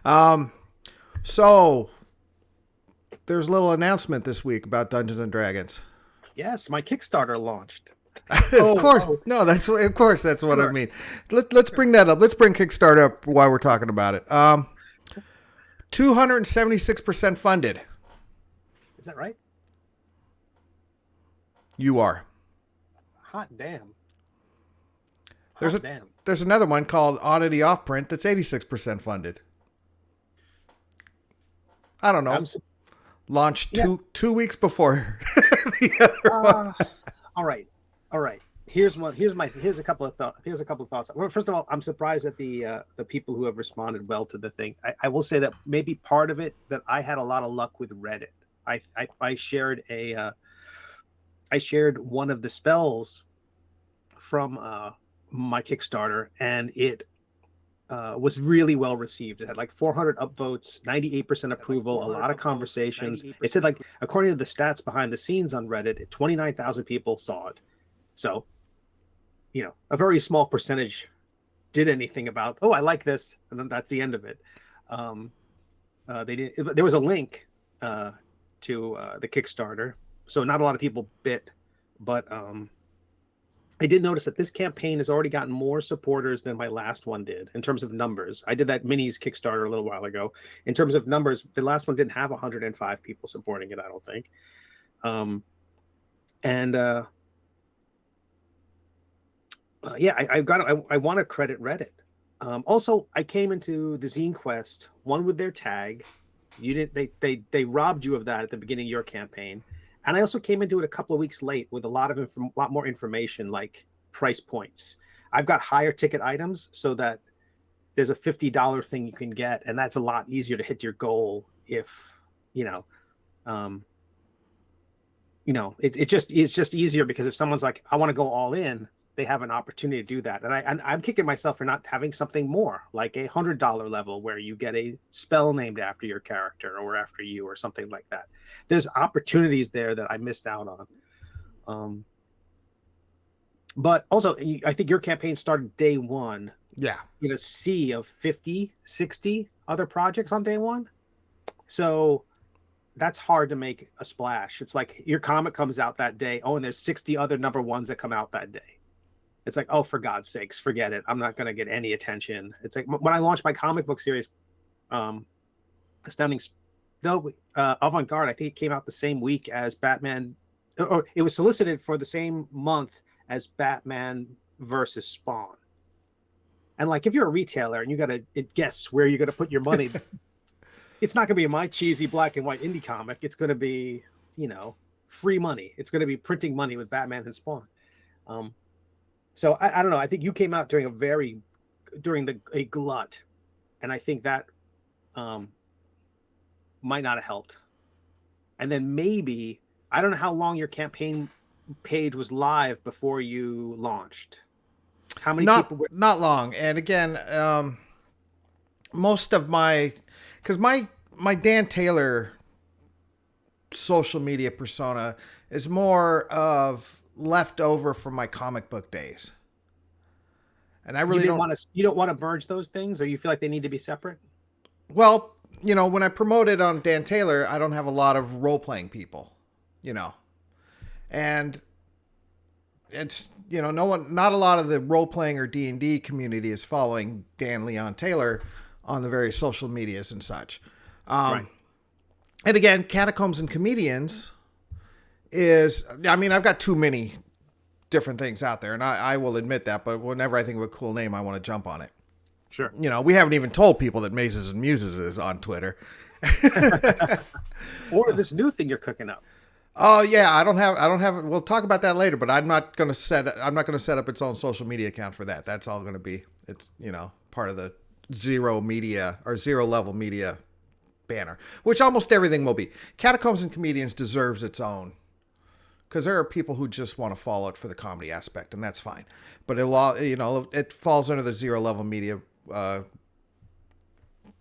Um, so there's a little announcement this week about Dungeons and Dragons. Yes, my Kickstarter launched. Of course, no, of course that's what I Sure. mean. Let's bring that up. Let's bring Kickstarter up while we're talking about it. 276% funded. Is that right? You are. Hot damn. There's Damn. there's another one called Oddity Offprint that's 86% funded. I don't know. Launched two weeks before the other one. All right. Here's a couple of thoughts. Well, first of all, I'm surprised at the people who have responded well to the thing. I will say that maybe part of it that I had a lot of luck with Reddit. I shared I shared one of the spells from my Kickstarter, and it was really well received. It had like 400 upvotes, 98% approval, a lot of conversations. It said, like, according to the stats behind the scenes on Reddit, 29,000 people saw it. So, a very small percentage did anything about, oh, I like this, and then that's the end of it. They did. There was a link to the Kickstarter, so not a lot of people bit, but I did notice that this campaign has already gotten more supporters than my last one did in terms of numbers. I did that minis Kickstarter a little while ago. In terms of numbers, the last one didn't have 105 people supporting it, I don't think. I want to credit Reddit. Also, I came into the Zine Quest, one with their tag. You didn't. They robbed you of that at the beginning of your campaign. And I also came into it a couple of weeks late with a lot more information, like price points. I've got higher ticket items so that there's a $50 thing you can get, and that's a lot easier to hit your goal if it's just easier, because if someone's like, I want to go all in, they have an opportunity to do that. And I'm kicking myself for not having something more, like a $100 level where you get a spell named after your character or after you or something like that. There's opportunities there that I missed out on. But also, I think your campaign started day one. Yeah. In a sea of 50, 60 other projects on day one. So that's hard to make a splash. It's like your comic comes out that day. Oh, and there's 60 other number ones that come out that day. It's like, oh, for God's sakes, forget it. I'm not going to get any attention. It's like when I launched my comic book series, Avant-Garde, I think it came out the same week as Batman, or it was solicited for the same month as Batman versus Spawn. And like, if you're a retailer and you got to guess where you're going to put your money, it's not going to be my cheesy black and white indie comic. It's going to be, free money. It's going to be printing money with Batman and Spawn. So I don't know. I think you came out during a glut, and I think that might not have helped. And then maybe, I don't know how long your campaign page was live before you launched. How many people were... Not long. And again, most of because my Dan Taylor social media persona is more of left over from my comic book days. And I really don't want to merge those things, or you feel like they need to be separate? Well, when I promoted on Dan Taylor, I don't have a lot of role-playing people, and it's, not a lot of the role-playing or D&D community is following Dan Leon Taylor on the various social medias and such. Right. And again, Catacombs and Comedians I've got too many different things out there, and I will admit that, but whenever I think of a cool name, I want to jump on it. Sure. We haven't even told people that Mazes Muses is on Twitter. Or this new thing you're cooking up. Oh yeah, I don't have it. We'll talk about that later, but I'm not going to set up its own social media account for that. That's all going to be, it's, part of the zero level media banner, which almost everything will be. Catacombs and Comedians deserves its own, because there are people who just want to follow it for the comedy aspect, and that's fine. But it falls under the zero level media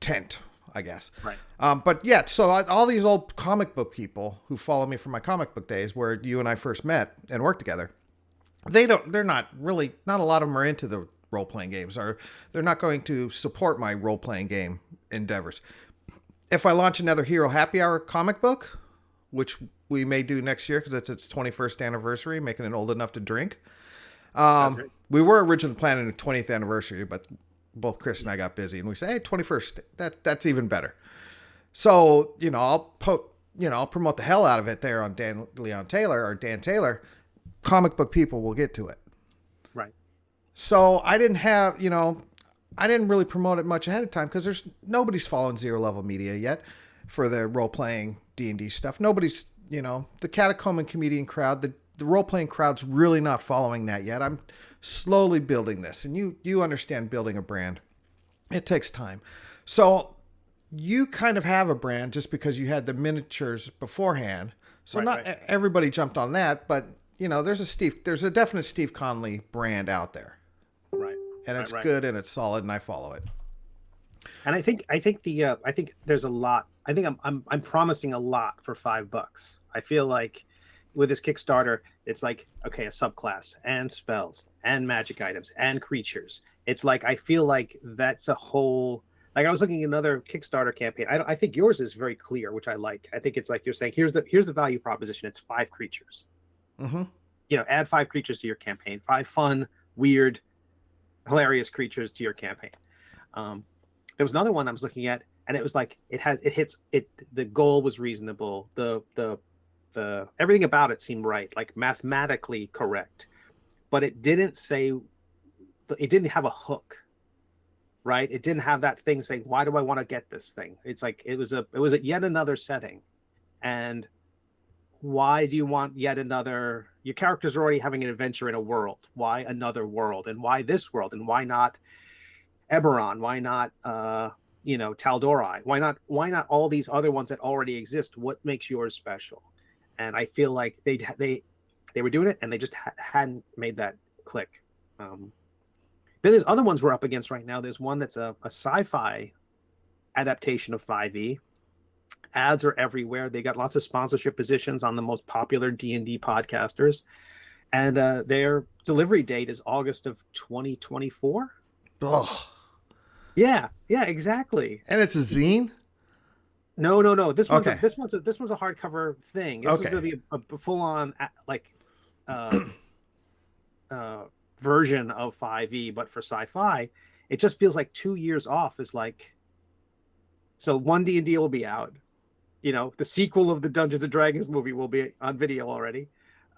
tent, I guess. Right. But yeah, so all these old comic book people who follow me from my comic book days, where you and I first met and worked together, not a lot of them are into the role-playing games, or they're not going to support my role-playing game endeavors. If I launch another Hero Happy Hour comic book, which we may do next year because it's its 21st anniversary, making it old enough to drink. We were originally planning a 20th anniversary, but both Chris and I got busy, and we said, hey, 21st, that's even better. So, I'll promote the hell out of it there on Dan Taylor. Comic book people will get to it. Right. So I didn't really promote it much ahead of time because nobody's following Zero Level Media yet for the role-playing D&D stuff. Nobody's, the Catacomb and comedian crowd, the role-playing crowd's really not following that yet. I'm slowly building this, and you understand building a brand. It takes time. So you kind of have a brand just because you had the miniatures beforehand. So everybody jumped on that, but there's a definite Steve Conley brand out there. Right. And it's good and it's solid, and I follow it. And I think there's a lot. I think I'm promising a lot for $5. I feel like with this Kickstarter, it's like, okay, a subclass and spells and magic items and creatures. It's like, I feel like that's a whole, like I was looking at another Kickstarter campaign. I think yours is very clear, which I like. I think it's like you're saying, here's the value proposition. It's 5 creatures. Mm-hmm. Add 5 creatures to your campaign. 5 fun, weird, hilarious creatures to your campaign. There was another one I was looking at, and it was like the goal was reasonable. The everything about it seemed right, like mathematically correct, but it didn't have a hook, right? It didn't have that thing saying, why do I want to get this thing? It's like it was yet another setting. And why do you want yet another? Your characters are already having an adventure in a world. Why another world? And why this world? And why not Eberron? Why not Tal'Dorei? Why not all these other ones that already exist? What makes yours special? And I feel like they were doing it, and they just hadn't made that click. Then there's other ones we're up against right now. There's one that's a sci-fi adaptation of 5e. Ads are everywhere. They got lots of sponsorship positions on the most popular D&D podcasters, and their delivery date is August of 2024. Ugh. Yeah, exactly. And it's a zine? No. This one's a hardcover thing. This is going to be a full-on version of 5e, but for sci-fi. It just feels like 2 years off. Is like, so One D&D will be out. The sequel of the Dungeons and Dragons movie will be on video already.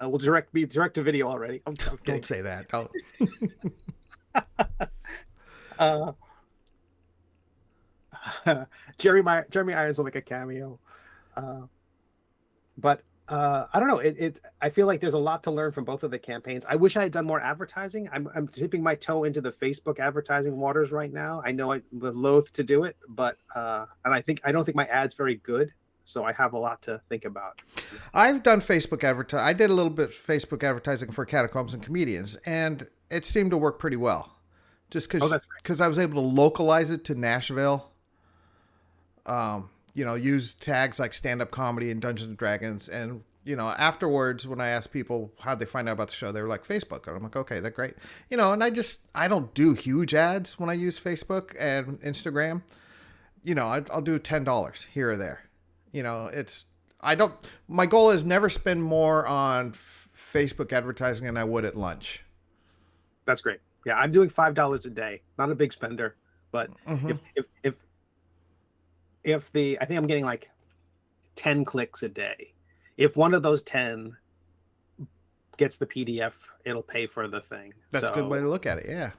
Will be direct to video already. I'm Don't say that. Don't. Jeremy Irons will make a cameo, but I don't know. I feel like there's a lot to learn from both of the campaigns. I wish I had done more advertising. I'm dipping my toe into the Facebook advertising waters right now. I know I'm loath to do it, but and I don't think my ad's very good. So I have a lot to think about. I've done Facebook advertising. I did a little bit of Facebook advertising for Catacombs and Comedians, and it seemed to work pretty well. Just because I was able to localize it to Nashville. Use tags like stand-up comedy and Dungeons and Dragons. And, afterwards, when I asked people how'd they find out about the show, they were like, Facebook. And I'm like, okay, that's great. And I don't do huge ads when I use Facebook and Instagram. I'll do $10 here or there. My goal is never spend more on Facebook advertising than I would at lunch. That's great. Yeah, I'm doing $5 a day. Not a big spender, but if I think I'm getting like 10 clicks a day. If one of those 10 gets the PDF, it'll pay for the thing. That's a good way to look at it. Yeah.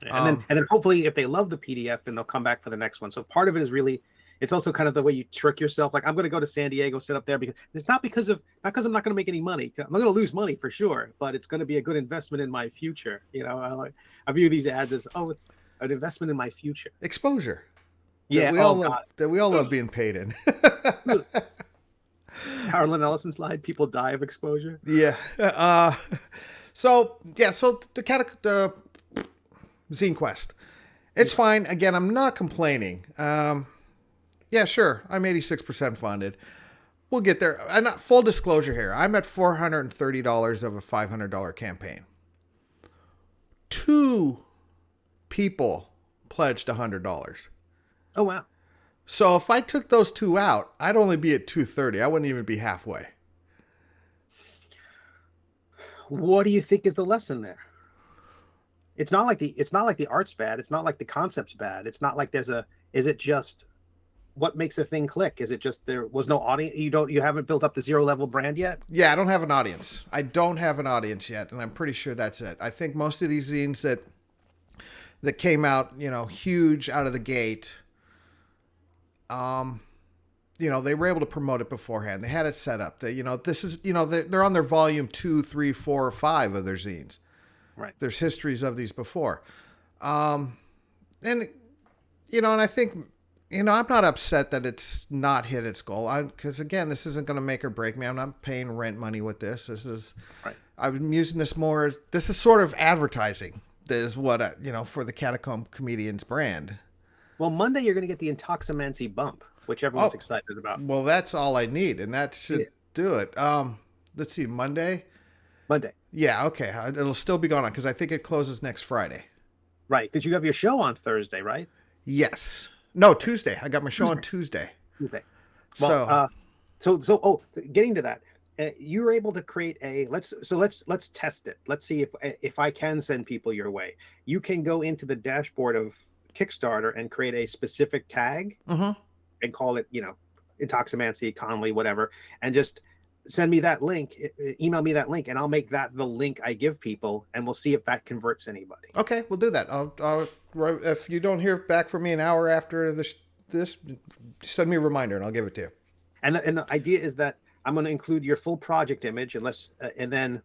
And then hopefully if they love the PDF, then they'll come back for the next one. So part of it is really, it's also kind of the way you trick yourself. Like, I'm going to go to San Diego, sit up there, because it's not because I'm not going to make any money. I'm going to lose money for sure, but it's going to be a good investment in my future. I view these ads as, it's an investment in my future. Exposure. Yeah. That we all love being paid in. Harlan Ellison slide. People die of exposure. Yeah. So the Zine Quest. It's fine. Again, I'm not complaining. Yeah, sure. I'm 86% funded. We'll get there. Full disclosure here. I'm at $430 of a $500 campaign. 2 people pledged $100. Oh wow. So if I took those two out, I'd only be at 230. I wouldn't even be halfway. What do you think is the lesson there? It's not like the art's bad. It's not like the concept's bad. It's not like is it just what makes a thing click? Is it just there was no audience? You haven't built up the zero level brand yet? Yeah, I don't have an audience. I don't have an audience yet, and I'm pretty sure that's it. I think most of these zines that came out, huge out of the gate, they were able to promote it beforehand. They had it set up. This is, they're on their volume 2, 3, 4, or 5 of their zines. Right. There's histories of these before. And I think, I'm not upset that it's not hit its goal. Because again, this isn't going to make or break me. I'm not paying rent money with this. Right. I'm using this more as, this is sort of advertising. This is what, for the Catacomb Comedians brand. Well, Monday you're going to get the Intoximancy bump, which everyone's excited about. Well, that's all I need, and that should do it. Let's see, Monday? Monday. Yeah, okay. It'll still be going on because I think it closes next Friday. Right, because you have your show on Thursday, right? Yes. No, Tuesday. I got my show on Tuesday. Tuesday. Well, so getting to that, you were able to create let's test it. Let's see if I can send people your way. You can go into the dashboard of Kickstarter and create a specific tag and call it, Intoximancy, Conley, whatever, and just send me that link, email me that link, and I'll make that the link I give people, and we'll see if that converts anybody. Okay, we'll do that. I'll if you don't hear back from me an hour after this, send me a reminder and I'll give it to you. And the idea is that I'm going to include your full project image, and then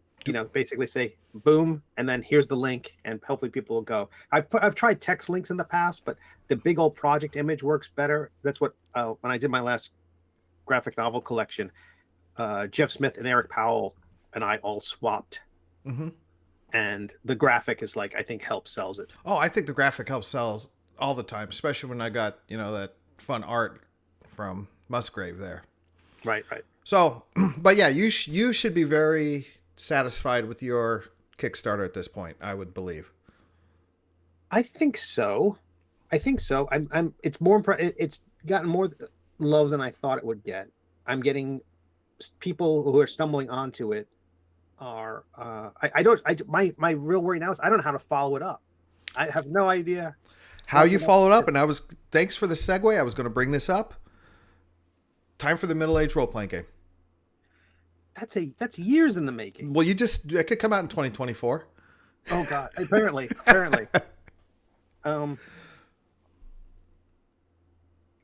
basically say boom, and then here's the link, and hopefully people will go. I've tried text links in the past, but the big old project image works better. That's what when I did my last graphic novel collection, Jeff Smith and Eric Powell and I all swapped, and the graphic is I think helps sells it. Oh, I think the graphic helps sells all the time, especially when I got that fun art from Musgrave there. Right. So, but yeah, you should be very satisfied with your Kickstarter at this point, I would believe. I think so. I'm it's more it's gotten more love than I thought it would get. I'm getting people who are stumbling onto it are my real worry now is I don't know how to follow it up. I have no idea how you followed up. And thanks for the segue. I was going to bring this up. Time for the middle-aged role-playing game. That's years in the making. Well, it could come out in 2024. Oh God, apparently.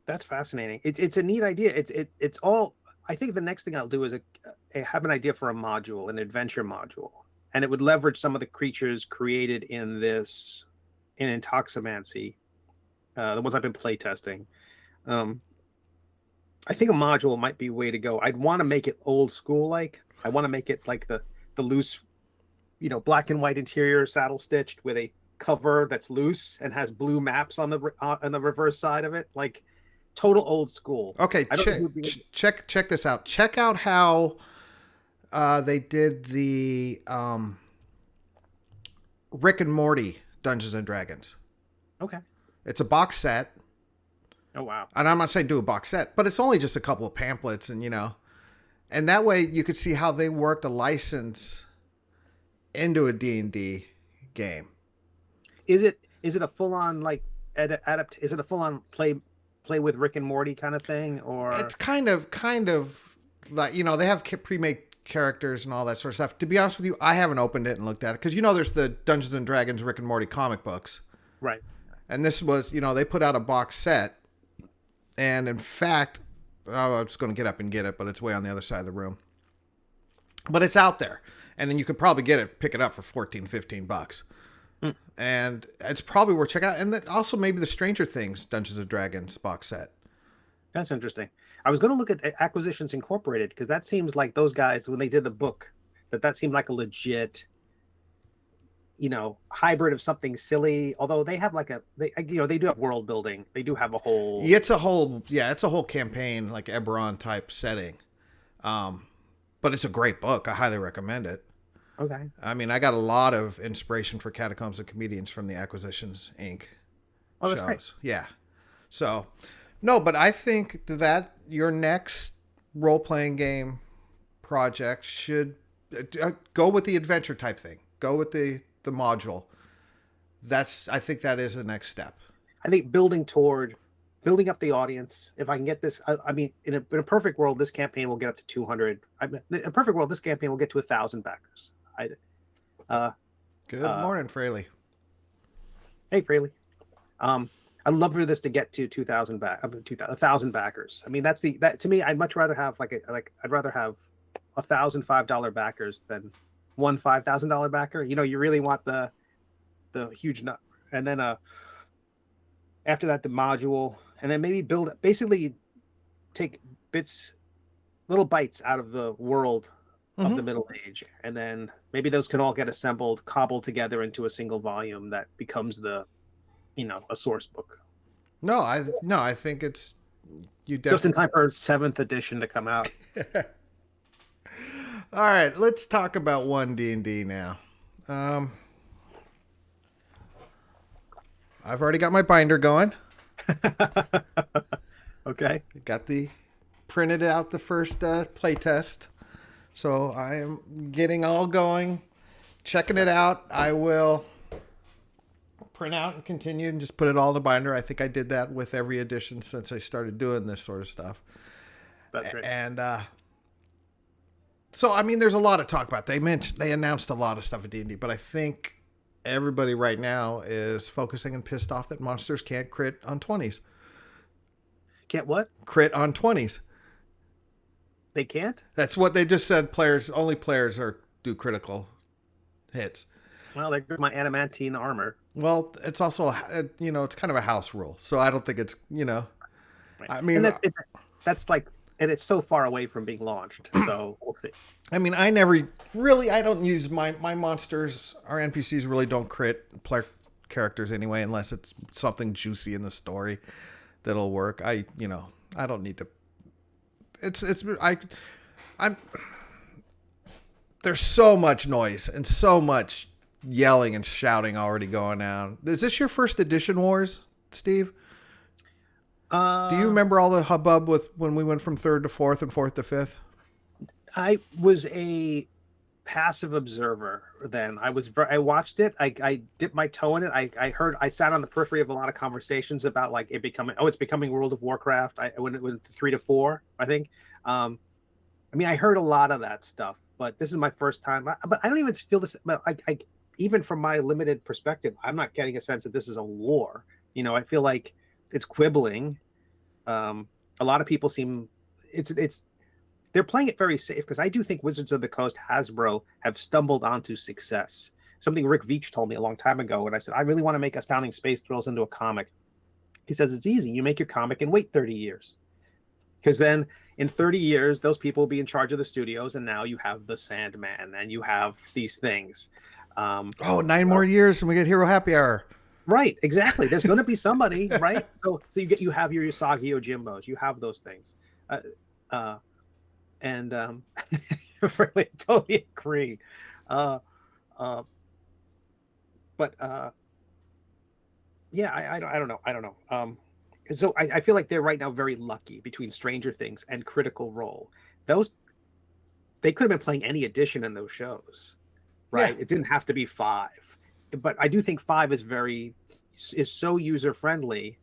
That's fascinating. It's a neat idea. It's all. I think the next thing I'll do is have an idea for a module, an adventure module, and it would leverage some of the creatures created in Intoximancy, the ones I've been playtesting. I think a module might be a way to go. I'd want to make it old school. I want to make it like the loose, black and white interior, saddle stitched with a cover that's loose and has blue maps on the reverse side of it. Total old school. Okay, check this out. Check out how they did the Rick and Morty Dungeons and Dragons. Okay. It's a box set. Oh, wow. And I'm not saying do a box set, but it's only just a couple of pamphlets and, and that way you could see how they worked a license into a D&D game. Is it a full on is it a full on play with Rick and Morty kind of thing, or it's kind of like, they have pre-made characters and all that sort of stuff. To be honest with you, I haven't opened it and looked at it because there's the Dungeons and Dragons Rick and Morty comic books. Right. And this was, they put out a box set. And in fact, I was going to get up and get it, but it's way on the other side of the room. But it's out there. And then you could probably pick it up for $14-15. And it's probably worth checking out. And then also maybe the Stranger Things Dungeons and Dragons box set. That's interesting. I was going to look at Acquisitions Incorporated because that seems like those guys, when they did the book, that seemed like a legit, hybrid of something silly. Although they have they do have world building. They do have a whole. It's a whole campaign, like Eberron type setting. But it's a great book. I highly recommend it. Okay. I mean, I got a lot of inspiration for Catacombs and Comedians from the Acquisitions Inc. Oh, that's great. shows. Yeah. So, no, but I think that your next role playing game project should go with the adventure type thing. Go with the module. I think that is the next step. I think building up the audience. If I can get this, I mean, in a perfect world, this campaign will get up to 200. In a perfect world, this campaign will get to 1,000 backers. Good morning, Fraley. Hey, Fraley. I'd love for this to get to 1,000 backers. I mean, that to me, I'd much rather have I'd rather have 1,000 $5 backers than one $5,000 backer. You know, you really want the huge nut, and then after that the module, and then maybe basically take little bites out of the world of the Middle Age, and then maybe those can all get assembled, cobbled together into a single volume that becomes a source book. No, I think it's you definitely just in time for 7th edition to come out. All right, let's talk about One D&D now. I've already got my binder going. Okay. Got printed out the first play test. So I am getting all going, checking it out. I will print out and continue and just put it all in a binder. I think I did that with every edition since I started doing this sort of stuff. That's right. And so, I mean, there's a lot to talk about. They announced a lot of stuff at D&D, but I think everybody right now is focusing and pissed off that monsters can't crit on 20s. Can't what? Crit on 20s. They can't? That's what they just said. Only players do critical hits. Well, there's my adamantine armor. Well, it's also, it's kind of a house rule. So I don't think it's, Right. I mean, and that's like, and it's so far away from being launched. So we'll see. I mean, I don't use my monsters. Our NPCs really don't crit player characters anyway, unless it's something juicy in the story that'll work. I don't need to. There's so much noise and so much yelling and shouting already going on. Is this your first edition wars, Steve? Do you remember all the hubbub when we went from 3rd to 4th and 4th to 5th? I was a passive observer then. I watched it. I dipped my toe in it. I sat on the periphery of a lot of conversations about like it's becoming World of Warcraft. When it went to 3 to 4, I think. I mean, I heard a lot of that stuff, but this is my first time. But I don't even feel this. Even from my limited perspective, I'm not getting a sense that this is a war. I feel like it's quibbling. A lot of people seem they're playing it very safe, because I do think Wizards of the Coast, Hasbro, have stumbled onto success. Something Rick Veitch told me a long time ago when I said, I really want to make Astounding Space Thrills into a comic. He says, it's easy. You make your comic and wait 30 years. Because then in 30 years, those people will be in charge of the studios, and now you have the Sandman, and you have these things. 9 more years and we get Hero Happy Hour. Right, exactly. There's going to be somebody, right? So you have your Usagi Yojimbos, you have those things. And I totally agree. But yeah, I don't know. So I feel like they're right now very lucky between Stranger Things and Critical Role. They could have been playing any edition in those shows, right? Yeah. It didn't have to be 5. But I do think 5 is so user friendly,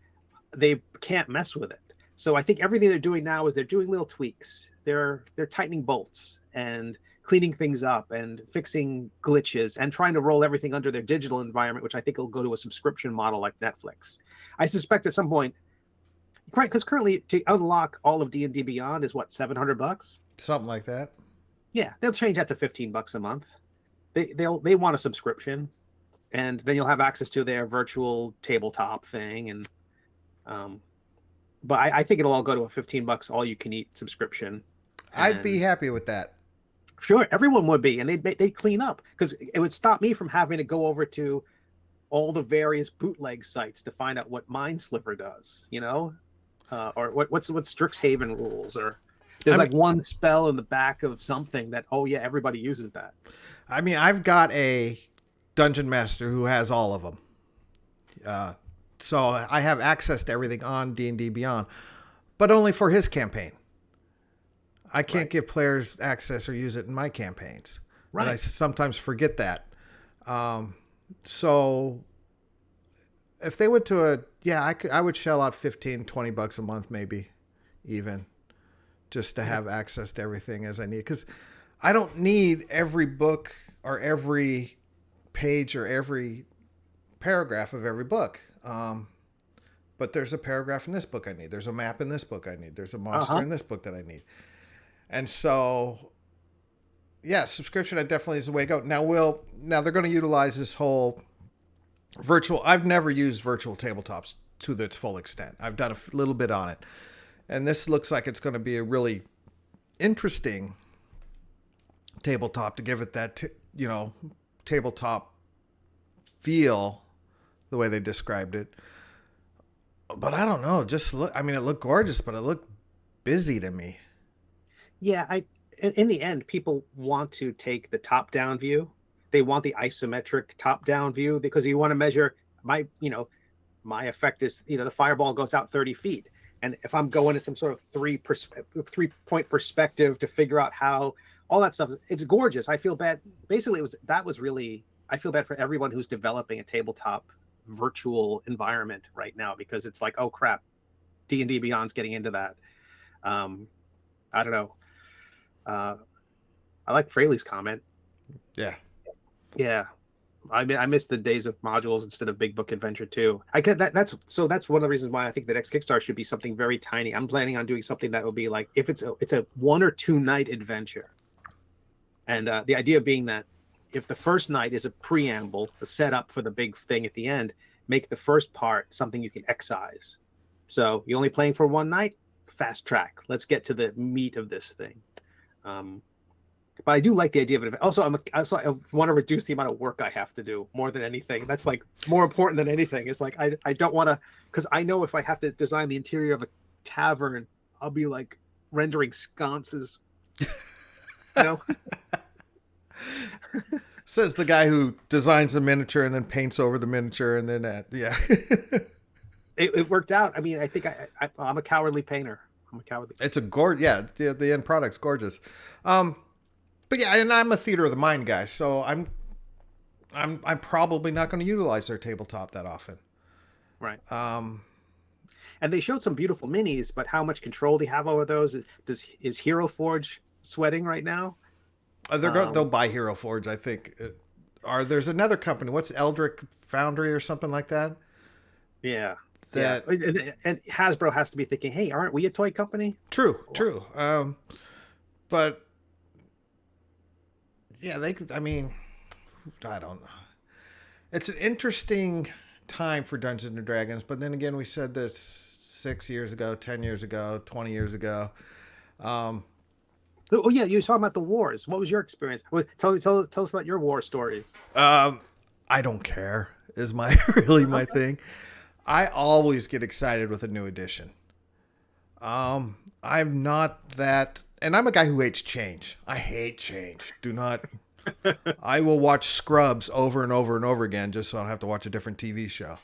they can't mess with it. So I think everything they're doing now is they're doing little tweaks. They're tightening bolts and cleaning things up and fixing glitches and trying to roll everything under their digital environment, which I think will go to a subscription model like Netflix. I suspect at some point, right? Because currently to unlock all of D&D Beyond is what, $700? Something like that. Yeah, they'll change that to $15 a month. They want a subscription, and then you'll have access to their virtual tabletop thing. And but I think it'll all go to a $15 all you can eat subscription. I'd be happy with that. Sure, everyone would be, and they'd clean up, because it would stop me from having to go over to all the various bootleg sites to find out what Mindsliver does, or what's Strixhaven rules, or There's I mean, like one spell in the back of something that, oh yeah, everybody uses that. I've got a dungeon master who has all of them. So I have access to everything on D&D Beyond, but only for his campaign. I can't Right. give players access or use it in my campaigns. And I Right. sometimes forget that. So if they went to I would shell out 15, $20 a month, maybe even, just to have access to everything as I need. Because I don't need every book or every page or every paragraph of every book. But there's a paragraph in this book I need. There's a map in this book I need. There's a monster Uh-huh. in this book that I need. And so, yeah, subscription definitely is the way to go. Now they're going to utilize this whole virtual. I've never used virtual tabletops to its full extent. I've done a little bit on it, and this looks like it's going to be a really interesting tabletop to give it that tabletop feel, the way they described it. But I don't know. Just look. I mean, it looked gorgeous, but it looked busy to me. Yeah, in the end, people want to take the top-down view. They want the isometric top-down view because you want to measure my effect is, the fireball goes out 30 feet. And if I'm going to some sort of three-point perspective to figure out how all that stuff, it's gorgeous. I feel bad. Basically, I feel bad for everyone who's developing a tabletop virtual environment right now, because it's like, oh crap, D&D Beyond's getting into that. I don't know. I like Fraley's comment. Yeah. Yeah, I miss the days of modules instead of big book adventure too. That's one of the reasons why I think the next Kickstarter should be something very tiny. I'm planning on doing something that will be like, if it's a 1 or 2 night adventure, and the idea being that if the first night is a preamble, the setup for the big thing at the end, make the first part something you can excise. So you're only playing for 1 night, fast track. Let's get to the meat of this thing. But I do like the idea of it. Also, I want to reduce the amount of work I have to do more than anything. That's like more important than anything. It's like I don't want to, because I know if I have to design the interior of a tavern, I'll be like rendering sconces. You know, Says the guy who designs the miniature and then paints over the miniature and then yeah. it worked out. I mean, I think I'm a cowardly painter. I'm a cowardly. It's a gorgeous. Yeah, the end product's gorgeous. But yeah, and I'm a theater of the mind guy, so I'm probably not going to utilize their tabletop that often. Right. And they showed some beautiful minis, but how much control do you have over those? Is Hero Forge sweating right now? They'll buy Hero Forge, I think. There's another company. What's Eldrick Foundry or something like that? Yeah. That yeah. And Hasbro has to be thinking, hey, aren't we a toy company? True. But yeah, I mean, I don't know. It's an interesting time for Dungeons and Dragons, but then again, we said this 6 years ago, 10 years ago, 20 years ago. Oh yeah, you were talking about the wars. What was your experience? Tell us about your war stories. I don't care is my thing. I always get excited with a new edition. I'm not that, and I'm a guy who hates change. I hate change. Do not. I will watch Scrubs over and over and over again just so I don't have to watch a different TV show.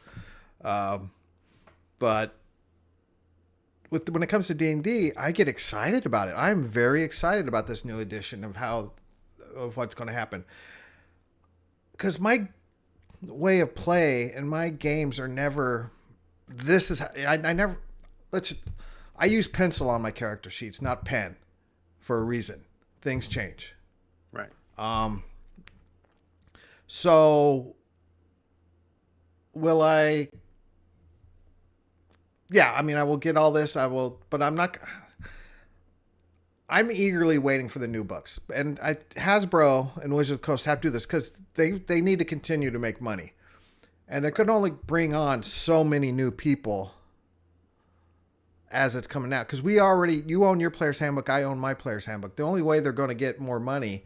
But when it comes to D&D, I get excited about it. I'm very excited about this new edition of what's going to happen. Because my way of play and my games are never. I use pencil on my character sheets, not pen, for a reason. Things change. Right. So will I? Yeah, I mean, I will get all this. I will, but I'm not. I'm eagerly waiting for the new books, and Hasbro and Wizards of the Coast have to do this because they need to continue to make money, and they could only bring on so many new people as it's coming out. Because you own your player's handbook, I own my player's handbook. The only way they're going to get more money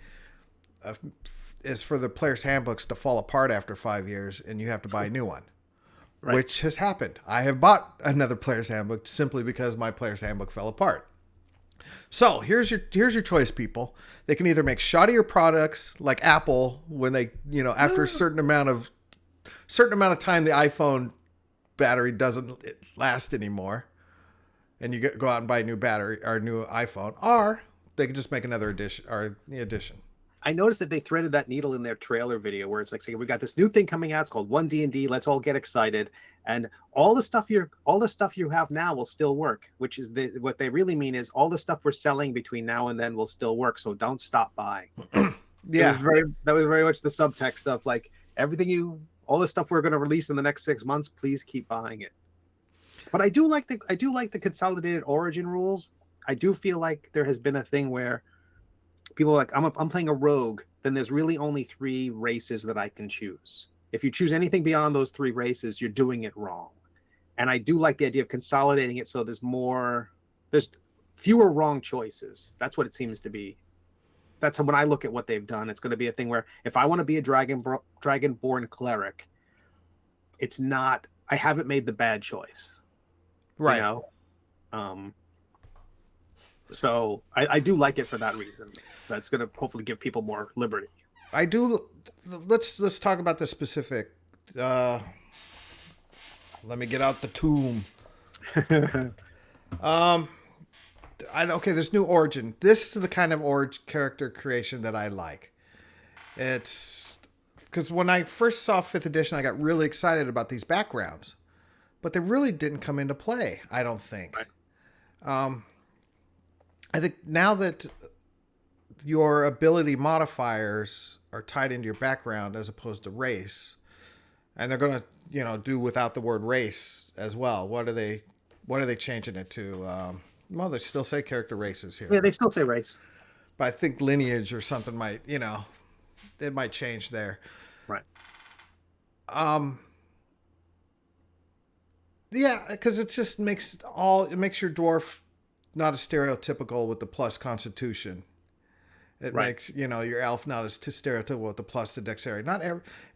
is for the player's handbooks to fall apart after 5 years, and you have to buy a new one. Right. Which has happened. I have bought another player's handbook simply because my player's handbook fell apart. So here's your choice, people. They can either make shoddier products like Apple when they, after a certain amount of time, the iPhone battery doesn't last anymore, and you go out and buy a new battery or a new iPhone, or they can just make another edition or the edition. I noticed that they threaded that needle in their trailer video where it's like saying, we got this new thing coming out. It's called One D&D. Let's all get excited. And all the stuff you have now will still work, which is what they really mean is all the stuff we're selling between now and then will still work. So don't stop buying. Yeah. That was very much the subtext of like all the stuff we're going to release in the next 6 months, please keep buying it. But I do like the consolidated origin rules. I do feel like there has been a thing where people are like, I'm playing a rogue, then there's really only 3 races that I can choose. If you choose anything beyond those 3 races, you're doing it wrong. And I do like the idea of consolidating it so there's fewer wrong choices. That's what it seems to be. That's when I look at what they've done. It's going to be a thing where if I want to be a dragonborn cleric, I haven't made the bad choice. Right. So I do like it for that reason. That's going to hopefully give people more liberty. I do. Let's talk about the specific. Let me get out the tomb. Okay, this new origin. This is the kind of character creation that I like. It's because when I first saw 5th edition, I got really excited about these backgrounds, but they really didn't come into play, I don't think. Right. I think now that your ability modifiers are tied into your background as opposed to race, and they're going to, do without the word race as well. What are they changing it to? Well, they still say character races here. Yeah, they still say race. But I think lineage or something might, it might change there. Right. Yeah, because it just makes your dwarf not as stereotypical with the plus constitution. It makes, your elf not as stereotypical with the plus to dexterity.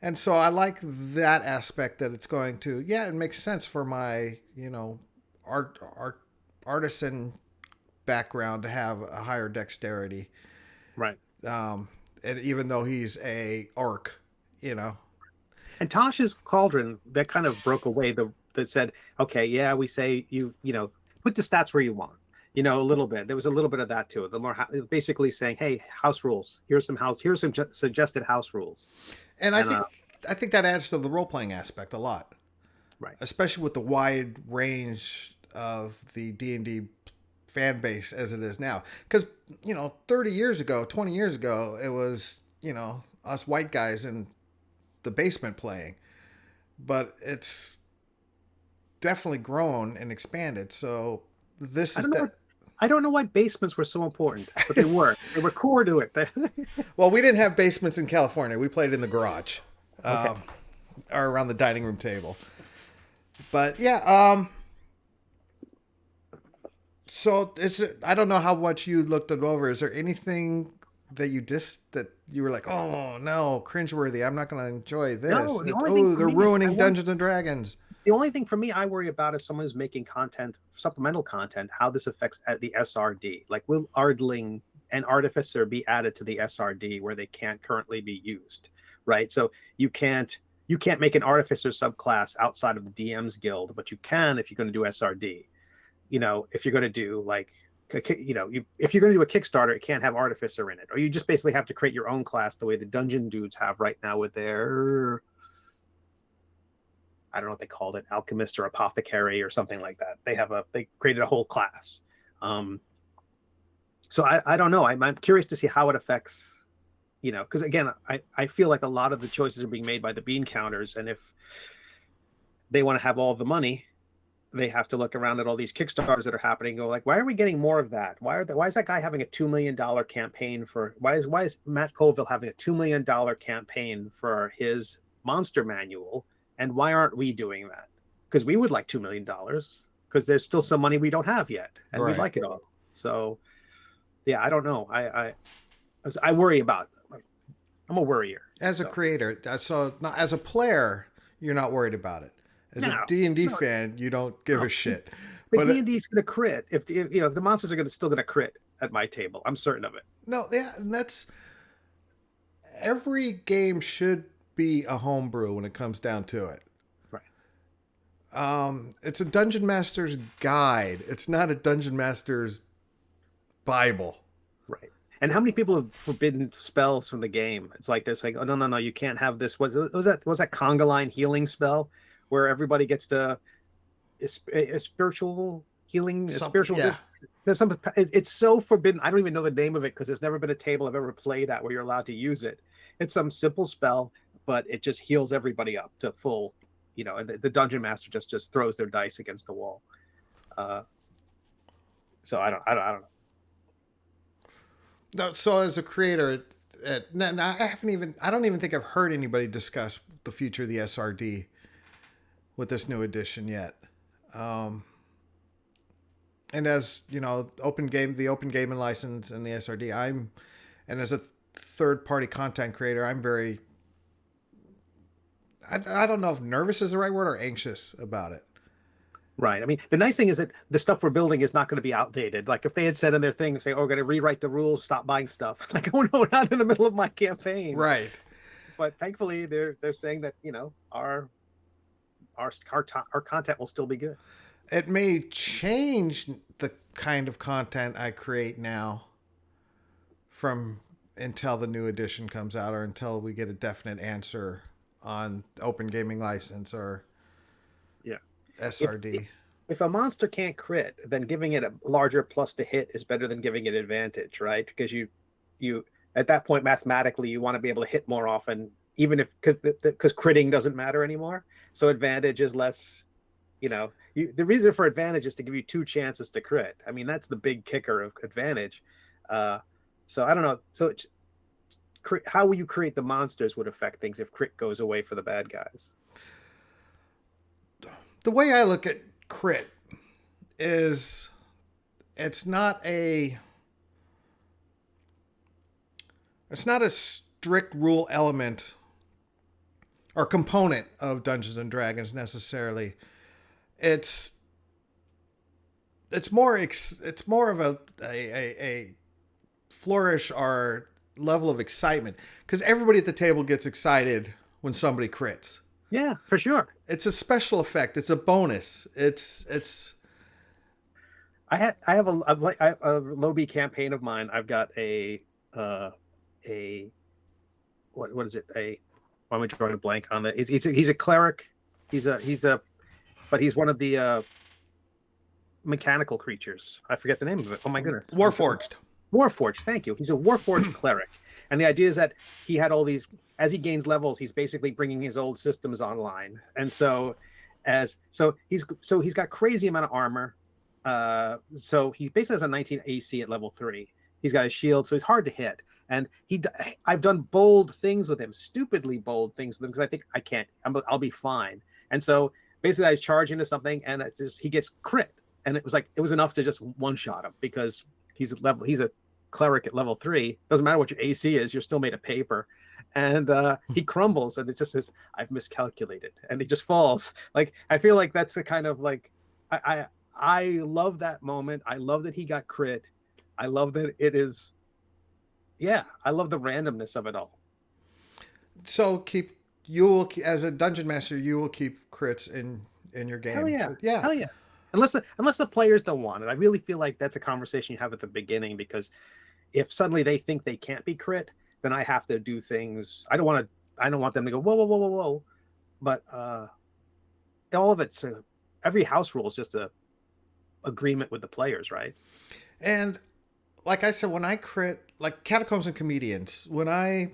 And so I like that aspect that it's going to, it makes sense for my, artisan background to have a higher dexterity. Right. And even though he's a orc, And Tasha's Cauldron, that kind of broke away that said, okay, we say you put the stats where you want. A little bit. There was a little bit of that too. The more basically saying, "Hey, house rules. Here's some suggested house rules." And I think that adds to the role playing aspect a lot, right? Especially with the wide range of the D&D fan base as it is now. Because 30 years ago, 20 years ago, it was us white guys in the basement playing, but it's definitely grown and expanded. So this is I don't know why basements were so important, but they were. They were core to it. Well, we didn't have basements in California. We played in the garage, or around the dining room table. But so I don't know how much you looked it over. Is there anything that you were like, oh no, cringeworthy? I'm not going to enjoy this. No, they're ruining Dungeons and Dragons. The only thing for me I worry about is someone who's making supplemental content, how this affects the SRD. Like, will Ardling and Artificer be added to the SRD where they can't currently be used, right? So you can't make an Artificer subclass outside of the DM's Guild, but you can if you're going to do SRD. If you're going to do if you're going to do a Kickstarter, it can't have Artificer in it, or you just basically have to create your own class the way the Dungeon dudes have right now with their, I don't know what they called it, alchemist or apothecary or something like that. They created a whole class. So I don't know. I'm curious to see how it affects, because again, I feel like a lot of the choices are being made by the bean counters, and if they want to have all the money, they have to look around at all these Kickstarters that are happening and go like, why are we getting more of that? Why is that guy having a $2 million campaign for, why is Matt Colville having a $2 million campaign for his monster manual? And why aren't we doing that? Because we would like $2 million, because there's still some money we don't have yet, and we'd like it all. So, I don't know. I worry about it. I'm a worrier. As a creator, so not, as a player, you're not worried about it. As a D&D fan, you don't give a shit. But But D&D is going to crit. If if the monsters are still going to crit at my table, I'm certain of it. no, yeah, and that's every game should be a homebrew when it comes down to it. Right. It's a dungeon master's guide. It's not a dungeon master's Bible. Right. And how many people have forbidden spells from the game? It's like they're saying, "Oh no, no, no, you can't have this." Was that conga line healing spell where everybody gets to a spiritual healing, a spiritual. Yeah. There's some. It's so forbidden. I don't even know the name of it because there's never been a table I've ever played at where you're allowed to use it. It's some simple spell, but it just heals everybody up to full. And the dungeon master just throws their dice against the wall. So I don't know. No, so as a creator, I don't even think I've heard anybody discuss the future of the SRD with this new edition yet. And as you know, the open gaming license and the SRD, and as a third party content creator, I'm very, I don't know if nervous is the right word or anxious about it. Right. I mean, the nice thing is that the stuff we're building is not going to be outdated. Like if they had said in their thing, say, "Oh, we're going to rewrite the rules, stop buying stuff." Like, oh no, we're not in the middle of my campaign. Right. But thankfully, they're saying that our content will still be good. It may change the kind of content I create now from until the new edition comes out or until we get a definite answer on open gaming license or SRD. If a monster can't crit, then giving it a larger plus to hit is better than giving it advantage, right? Because you at that point mathematically you want to be able to hit more often, even if because critting doesn't matter anymore. So advantage is less. The reason for advantage is to give you 2 chances to crit. I mean, that's the big kicker of advantage. So I don't know. So how will you create the monsters would affect things if crit goes away for the bad guys. The way I look at crit is it's not a strict rule element or component of Dungeons and Dragons necessarily. It's more of a flourish or level of excitement because everybody at the table gets excited when somebody crits. Yeah, for sure. It's a special effect. It's a bonus. I have a Lobby campaign of mine. I've got a what is it? Why am I drawing a blank on that? He's a cleric. But he's one of the mechanical creatures. I forget the name of it. Oh my goodness. Warforged. Warforged. Thank you. He's a Warforged cleric. And the idea is that he had all these, as he gains levels, he's basically bringing his old systems online. And so he's got crazy amount of armor. So he basically has a 19 AC at level 3. He's got a shield, so he's hard to hit. And I've done bold things with him, stupidly bold things with him, because I think I can't. I'll be fine. And so basically, I charge into something, and he gets crit, and it was enough to just one shot him because he's a cleric at level 3. Doesn't matter what your AC is, you're still made of paper. And he crumbles, and it just says, "I've miscalculated," and he just falls. Like I feel like that's the kind of like I love that moment. I love that he got crit. I love that it is. Yeah, I love the randomness of it all. So as a dungeon master, you will keep crits in your game. Hell yeah. Yeah. Hell yeah. Unless the players don't want it. I really feel like that's a conversation you have at the beginning, because if suddenly they think they can't be crit, then I have to do things. I don't want them to go, whoa, whoa, whoa, whoa, whoa. But all of it's every house rule is just a agreement with the players, right? And like I said, when I crit, like Catacombs and Comedians, when I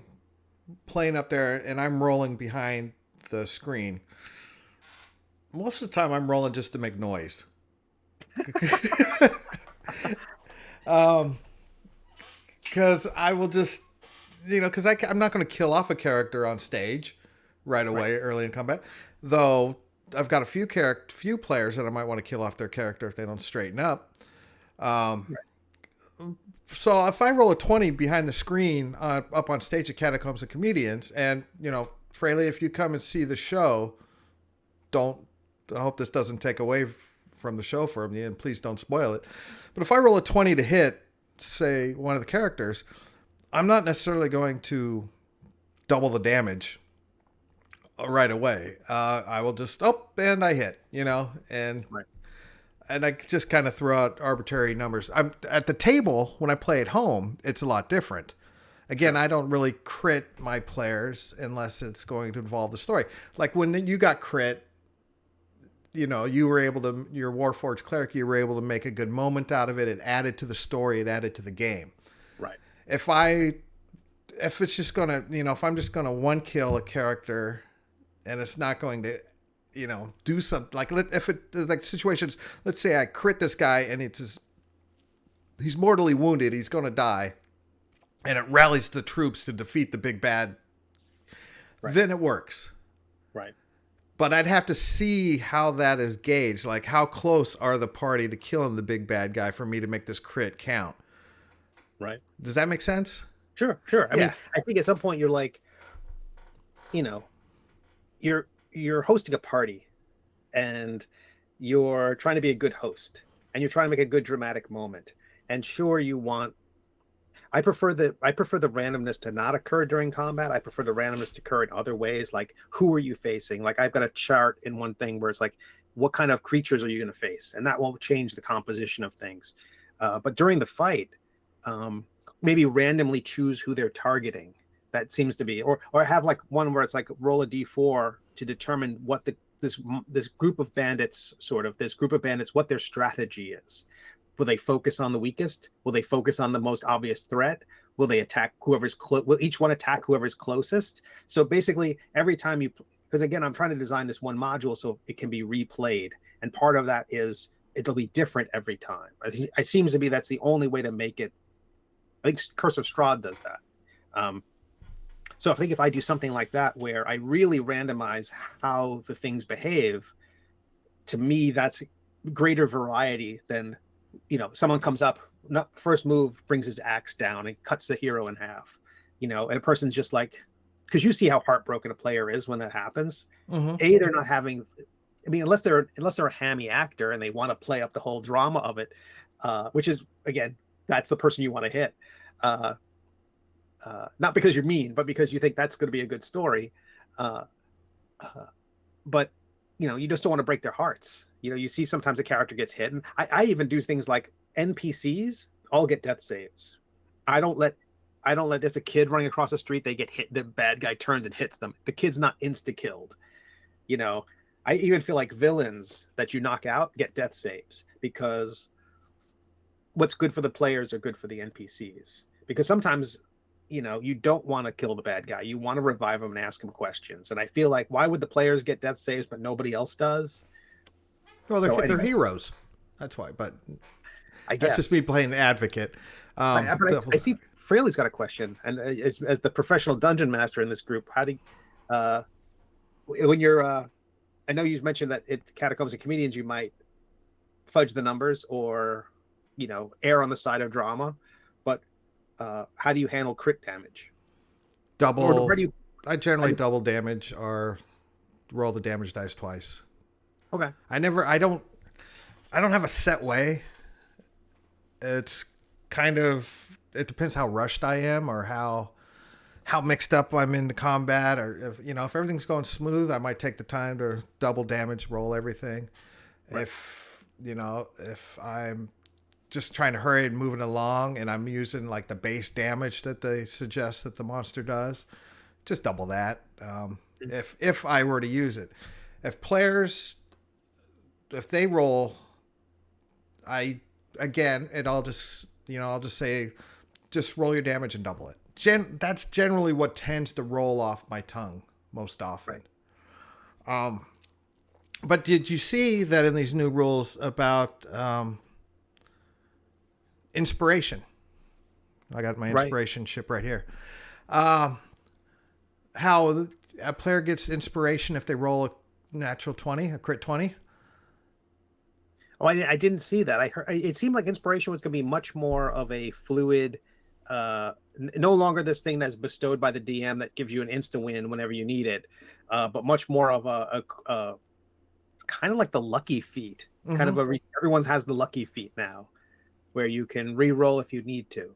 playing up there and I'm rolling behind the screen, most of the time I'm rolling just to make noise. Because I will just, because I'm not going to kill off a character on stage right away early in combat. Though I've got a few players that I might want to kill off their character if they don't straighten up. So if I roll a 20 behind the screen up on stage at Catacombs and Comedians, and Fraley, if you come and see the show, I hope this doesn't take away from the show for me, and please don't spoil it. But if I roll a 20 to hit, say, one of the characters, I'm not necessarily going to double the damage right away. I will just, and I hit, and Right. and I just kind of throw out arbitrary numbers. I'm at the table when I play at home, it's a lot different. Again, I don't really crit my players unless it's going to involve the story. Like when you got crit, you were able to, your Warforged cleric, you were able to make a good moment out of it. It added to the story. It added to the game. Right. If it's just going to, if I'm just going to one kill a character and it's not going to, do something like situations, let's say I crit this guy and he's mortally wounded. He's going to die. And it rallies the troops to defeat the big bad. Right. Then it works. Right. But I'd have to see how that is gauged. Like, how close are the party to killing the big bad guy for me to make this crit count? Right. Does that make sense? Sure. I mean, I think at some point you're like, you're hosting a party and you're trying to be a good host and you're trying to make a good dramatic moment. And sure, I prefer the randomness to not occur during combat. I prefer the randomness to occur in other ways. Like, who are you facing? Like, I've got a chart in one thing where it's like, what kind of creatures are you going to face? And that won't change the composition of things. But during the fight, maybe randomly choose who they're targeting. That seems to be, or have like one where it's like roll a d4 to determine what this group of bandits, what their strategy is. Will they focus on the weakest? Will they focus on the most obvious threat? Will they attack whoever's will each one attack whoever's closest? So basically, every time because again, I'm trying to design this one module so it can be replayed, and part of that is it'll be different every time. It seems to be that's the only way to make it. I think Curse of Strahd does that. So I think if I do something like that where I really randomize how the things behave, to me that's greater variety than. Someone comes up, first move, brings his axe down and cuts the hero in half, and a person's just like, because you see how heartbroken a player is when that happens. Mm-hmm. They're not having, unless they're a hammy actor and they want to play up the whole drama of it, which is, again, that's the person you want to hit. Not because you're mean, but because you think that's going to be a good story. But you just don't want to break their hearts. You see sometimes a character gets hit, and I even do things like NPCs all get death saves. I don't let there's a kid running across the street, they get hit, the bad guy turns and hits them. The kid's not insta-killed. I even feel like villains that you knock out get death saves, because what's good for the players are good for the NPCs. Because sometimes you don't want to kill the bad guy. You want to revive him and ask him questions. And I feel like, why would the players get death saves but nobody else does? Well, they're heroes. That's why. But I guess that's just me playing advocate. I see Fraley's got a question. And as the professional dungeon master in this group, how do you, when you're, I know you mentioned that at Catacombs and Comedians, you might fudge the numbers or, err on the side of drama. But how do you handle crit damage? I generally double damage or roll the damage dice twice. Okay. I don't have a set way. It's kind of, it depends how rushed I am or how mixed up I'm into combat, or if everything's going smooth, I might take the time to double damage, roll everything. Right. If I'm just trying to hurry and moving along and I'm using like the base damage that they suggest that the monster does, just double that. If I were to use it, if they roll, I'll just say, just roll your damage and double it. That's generally what tends to roll off my tongue most often. Right. But did you see that in these new rules about inspiration? I got my inspiration ship right here. How a player gets inspiration if they roll a natural 20, a crit 20. Oh, I didn't see that. I heard it seemed like inspiration was going to be much more of a fluid, no longer this thing that's bestowed by the DM that gives you an instant win whenever you need it, but much more of a kind of like the lucky feat, kind of everyone has the lucky feat now, where you can re-roll if you need to.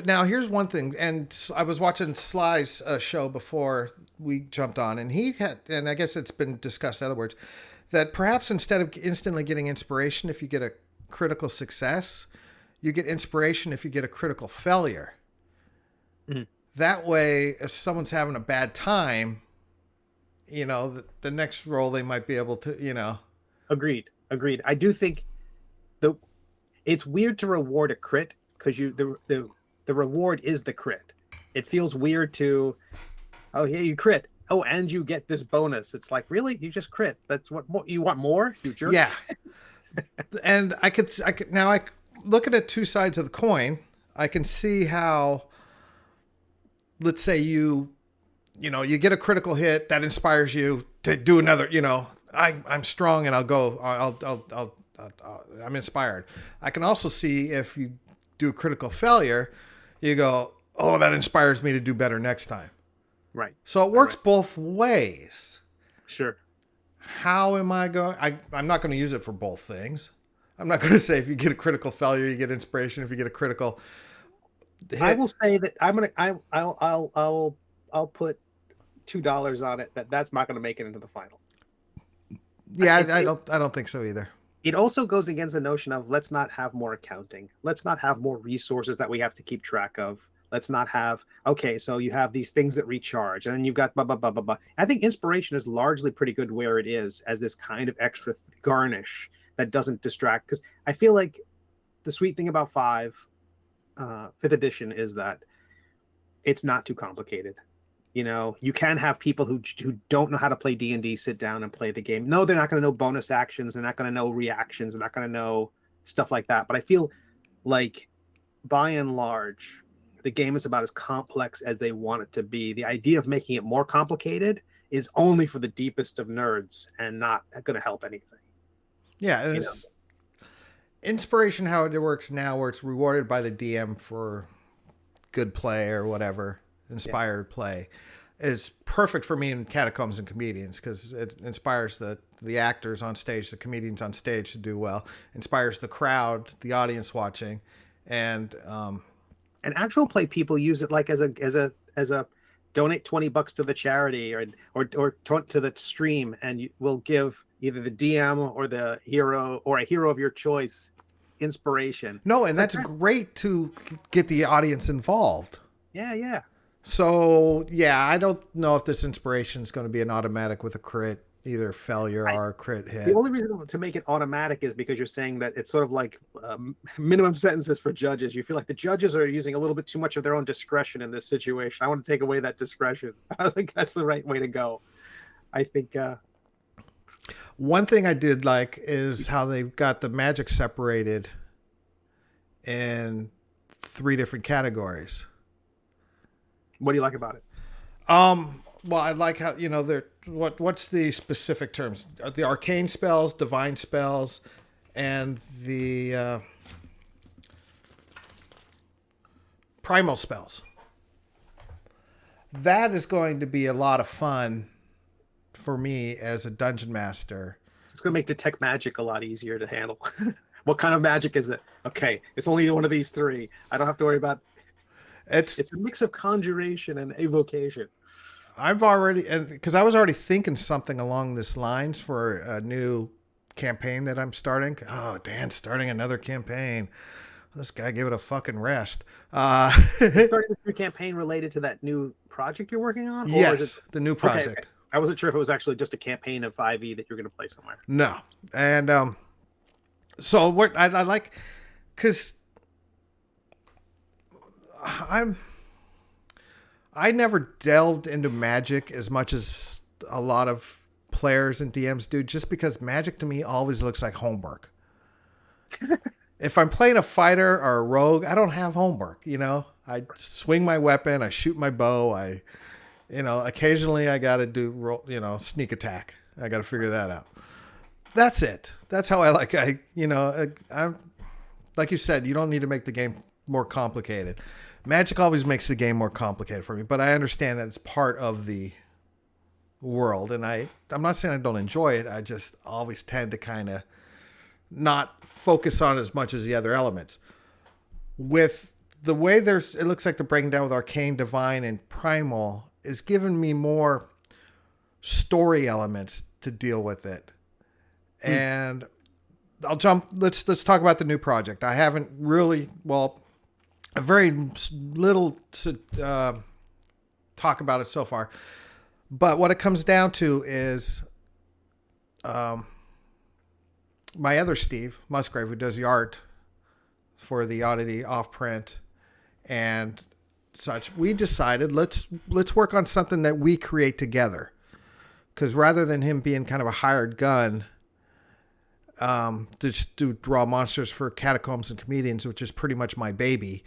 Now, here's one thing, and I was watching Sly's show before we jumped on, and he had, and I guess it's been discussed in other words, that perhaps instead of instantly getting inspiration if you get a critical success, you get inspiration if you get a critical failure. That way, if someone's having a bad time, you know, the next roll they might be able to, you know. Agreed. I do think it's weird to reward a crit because the reward is the crit. It feels weird to, oh yeah, you crit. Oh, and you get this bonus. It's like, really? You just crit. That's what you want more? You jerk. Yeah. And I could now I look at two sides of the coin. I can see how, let's say you get a critical hit that inspires you to do another, you know, I'm strong and I'm inspired. I can also see if you do a critical failure, you go, oh, that inspires me to do better next time. Right. So it works both ways. Sure. How am I going? I'm not going to use it for both things. I'm not going to say if you get a critical failure, you get inspiration. If you get a critical hit. I will say that I'll put $2 on it. That's not going to make it into the final. Yeah, I don't think so either. It also goes against the notion of let's not have more accounting. Let's not have more resources that we have to keep track of. Let's not have, okay, so you have these things that recharge and then you've got blah, blah, blah, blah, blah. I think inspiration is largely pretty good where it is as this kind of extra garnish that doesn't distract. Because I feel like the sweet thing about 5th edition is that it's not too complicated. You know, you can have people who don't know how to play D&D sit down and play the game. No, they're not going to know bonus actions. They're not going to know reactions. They're not going to know stuff like that. But I feel like, by and large, the game is about as complex as they want it to be. The idea of making it more complicated is only for the deepest of nerds and not going to help anything. Yeah, and it's inspiration how it works now, where it's rewarded by the DM for good play or whatever. Inspired play is perfect for me in Catacombs and Comedians because it inspires the actors on stage, the comedians on stage to do well, inspires the crowd, the audience watching, and actual play people use it like as a donate $20 to the charity or to the stream, and you will give either the DM or the hero or a hero of your choice inspiration. No, and that's great to get the audience involved. Yeah. So, yeah, I don't know if this inspiration is going to be an automatic with a crit, either failure or a crit hit. The only reason to make it automatic is because you're saying that it's sort of like minimum sentences for judges. You feel like the judges are using a little bit too much of their own discretion in this situation. I want to take away that discretion. I think that's the right way to go. I think... One thing I did like is how they've got the magic separated in 3 different categories. What do you like about it? Well, I like how, you know, what's the specific terms? The arcane spells, divine spells, and the primal spells. That is going to be a lot of fun for me as a dungeon master. It's going to make detect magic a lot easier to handle. What kind of magic is it? Okay, it's only one of these 3. I don't have to worry about... It's a mix of conjuration and evocation. Because I was already thinking something along this lines for a new campaign that I'm starting. Oh, Dan's starting another campaign. This guy gave it a fucking rest. Starting this new campaign related to that new project you're working on? Or yes, the new project. Okay. I wasn't sure if it was actually just a campaign of 5e that you're going to play somewhere. No. And so what I like, because I never delved into Magic as much as a lot of players and DMs do, just because Magic to me always looks like homework. If I'm playing a fighter or a rogue, I don't have homework. You know, I swing my weapon, I shoot my bow, occasionally I got to do, sneak attack. I got to figure that out. That's it. That's how I like. I'm like you said, you don't need to make the game more complicated. Magic always makes the game more complicated for me, but I understand that it's part of the world. And I'm not saying I don't enjoy it. I just always tend to kind of not focus on it as much as the other elements. With the way it looks like they're breaking down with Arcane, Divine, and Primal is giving me more story elements to deal with it. And let's talk about the new project. I haven't really, a very little to talk about it so far. But what it comes down to is my other Steve Musgrave, who does the art for the Oddity Offprint and such, we decided let's work on something that we create together. Because rather than him being kind of a hired gun to draw monsters for Catacombs and Comedians, which is pretty much my baby,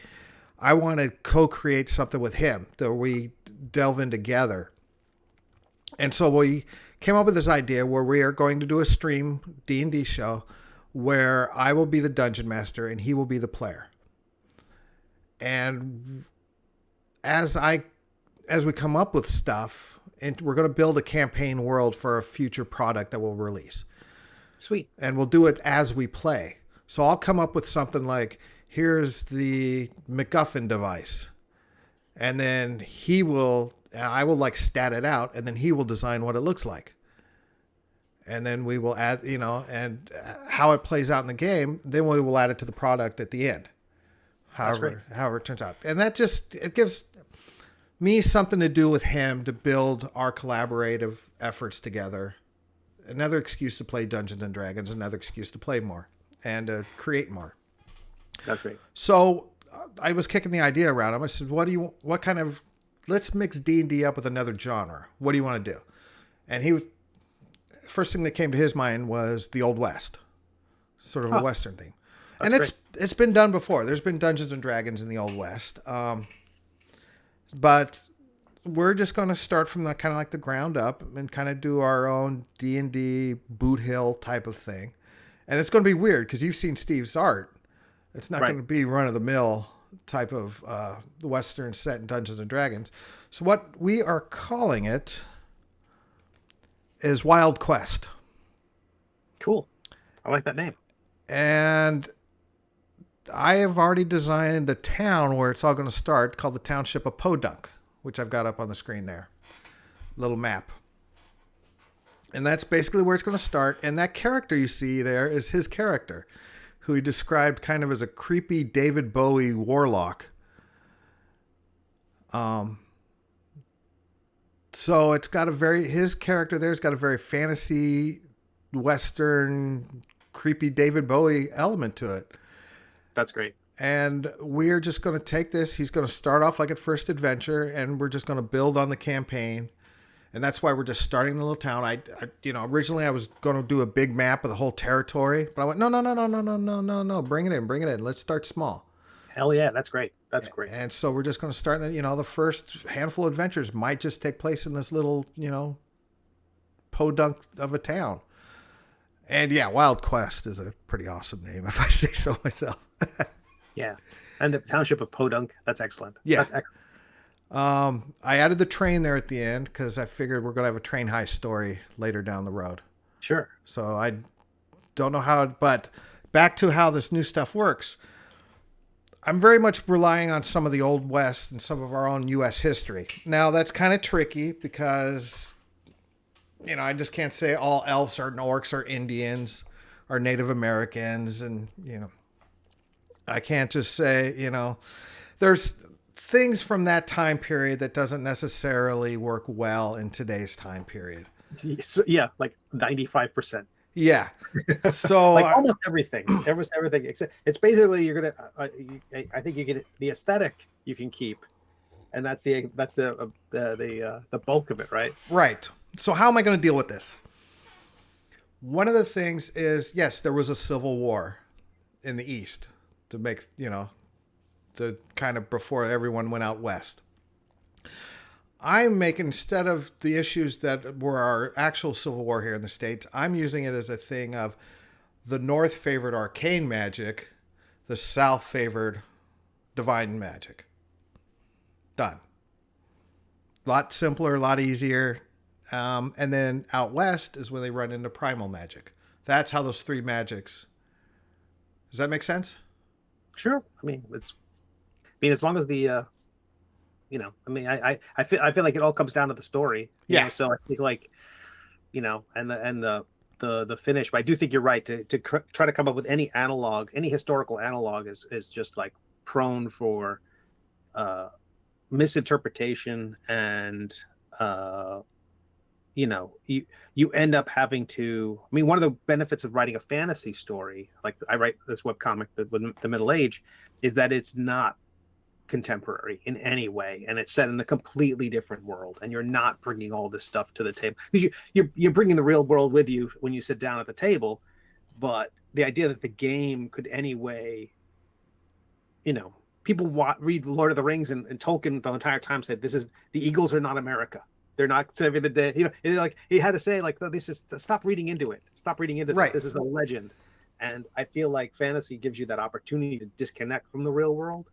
I want to co-create something with him that we delve in together. And so we came up with this idea where we are going to do a stream D&D show where I will be the dungeon master and he will be the player. And as we come up with stuff, and we're going to build a campaign world for a future product that we'll release. Sweet. And we'll do it as we play. So I'll come up with something like, here's the MacGuffin device. And then I will like stat it out, and then he will design what it looks like. And then we will add, and how it plays out in the game, then we will add it to the product at the end. However it turns out. And that it gives me something to do with him to build our collaborative efforts together. Another excuse to play Dungeons and Dragons, another excuse to play more and to create more. That's great. So I was kicking the idea around him. I said, let's mix D&D up with another genre. What do you want to do? And first thing that came to his mind was the Old West, sort of a Western theme. And it's been done before. There's been Dungeons and Dragons in the Old West. But we're just going to start from the kind of like the ground up and kind of do our own D&D boot hill type of thing. And it's going to be weird because you've seen Steve's art. It's not going to be run of the mill type of Western set in Dungeons and Dragons. So what we are calling it is Wild Quest. Cool. I like that name. And I have already designed the town where it's all going to start, called the Township of Podunk, which I've got up on the screen there. Little map. And that's basically where it's going to start. And that character you see there is his character, who he described kind of as a creepy David Bowie warlock. So it's got his character there's got a very fantasy, Western, creepy David Bowie element to it. That's great. And we're just going to take this. He's going to start off like at first adventure, and we're just going to build on the campaign. And that's why we're just starting the little town. Originally I was going to do a big map of the whole territory, but I went, no, bring it in. Let's start small. Hell yeah, that's great. That's great. And so we're just going to start, the first handful of adventures might just take place in this little, podunk of a town. And yeah, Wild Quest is a pretty awesome name, if I say so myself. Yeah. And the Township of Podunk, that's excellent. Yeah. That's excellent. I added the train there at the end because I figured we're going to have a train heist story later down the road. Sure. So I don't know but back to how this new stuff works. I'm very much relying on some of the Old West and some of our own U.S. history. Now, that's kind of tricky because, I just can't say all elves or orcs or Indians or Native Americans. And, I can't just say, there's things from that time period that doesn't necessarily work well in today's time period. Yeah, like 95%. Yeah. So like almost everything. Almost everything except it's basically you're gonna. I think you get the aesthetic you can keep, and that's the bulk of it, right? Right. So how am I going to deal with this? One of the things is, yes, there was a civil war in the East to make the kind of before everyone went out west. I'm making, instead of the issues that were our actual civil war here in the States, I'm using it as a thing of the North favored arcane magic, the South favored divine magic. Done. A lot simpler, a lot easier. And then out west is when they run into primal magic. That's how those three magics. Does that make sense? Sure. I mean, as long as the I feel like it all comes down to the story. You know, so I think like, and the finish. But I do think you're right to try to come up with any analog, any historical analog is just like prone for misinterpretation, and you end up having to. I mean, one of the benefits of writing a fantasy story, like I write this webcomic, the Middle Age, is that it's not contemporary in any way, and it's set in a completely different world, and you're not bringing all this stuff to the table, because you're bringing the real world with you when you sit down at the table. But the idea that the game could anyway, people read Lord of the Rings, and Tolkien the entire time said the Eagles are not America, they're not saving the day, like he had to say like, this is, stop reading into it, right. This is a legend. And I feel like fantasy gives you that opportunity to disconnect from the real world.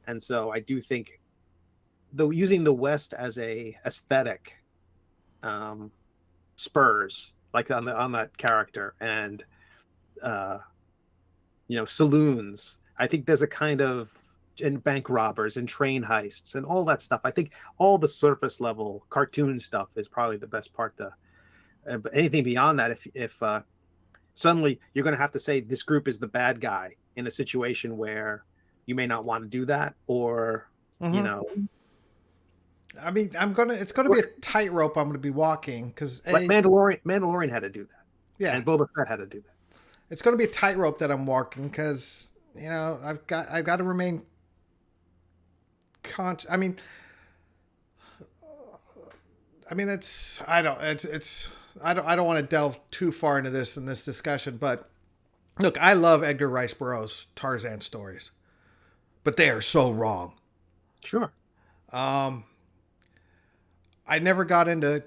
And so I do think using the West as a aesthetic spurs like on that character, and saloons. I think there's a kind of, and bank robbers and train heists and all that stuff. I think all the surface level cartoon stuff is probably the best part. But anything beyond that, if suddenly you're going to have to say this group is the bad guy in a situation where you may not want to do that, or I mean, it's gonna be a tightrope I'm gonna be walking, because like Mandalorian had to do that, and Boba Fett had to do that. It's gonna be a tightrope that I'm walking, because I've got to remain conscious. I mean, it's I don't want to delve too far into this in this discussion, but look, I love Edgar Rice Burroughs' Tarzan stories. But they are so wrong. Sure. I never got into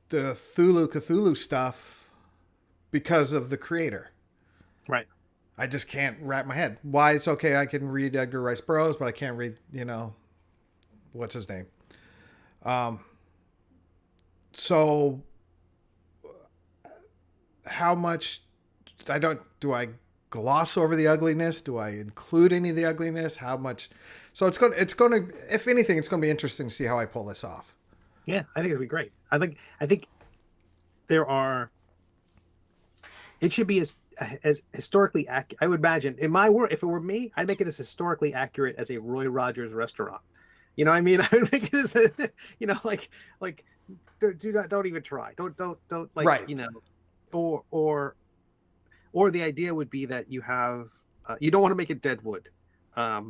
the Cthulhu stuff because of the creator. Right. I just can't wrap my head. Why it's okay, I can read Edgar Rice Burroughs, but I can't read, what's his name? So how much do I gloss over the ugliness? Do I include any of the ugliness? How much? So it's going to, if anything, it's going to be interesting to see how I pull this off. Yeah, I think it'll be great. I think it should be as historically accurate. I would imagine in my work, if it were me, I'd make it as historically accurate as a Roy Rogers restaurant. You know what I mean? I would make it as a, like don't even try. Don't like, right. Or the idea would be that you have, you don't want to make it Deadwood, but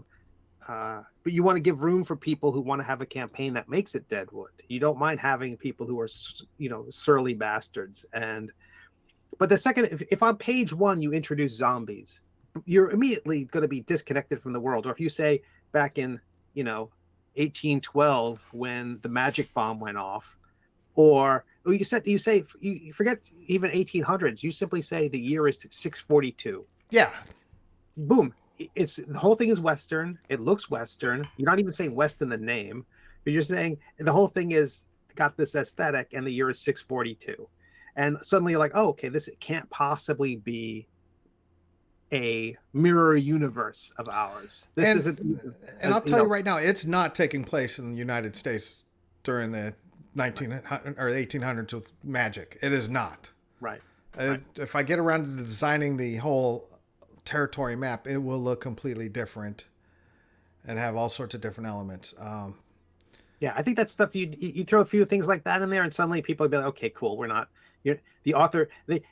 you want to give room for people who want to have a campaign that makes it Deadwood. You don't mind having people who are, surly bastards. But the second, if on page 1 you introduce zombies, you're immediately going to be disconnected from the world. Or if you say back in, 1812 when the magic bomb went off, or you forget even 1800s. You simply say the year is 642. Yeah. Boom. It's the whole thing is Western. It looks Western. You're not even saying West in the name, but you're saying the whole thing is got this aesthetic, and the year is 642. And suddenly you're like, oh, okay, this can't possibly be a mirror universe of ours. This isn't. And I'll tell you right now, it's not taking place in the United States during the 1900 or 1800s with magic. It is not. Right. If I get around to designing the whole territory map, it will look completely different and have all sorts of different elements. Yeah, I think that stuff you throw a few things like that in there, and suddenly people will be like, okay, cool, we're not. The author,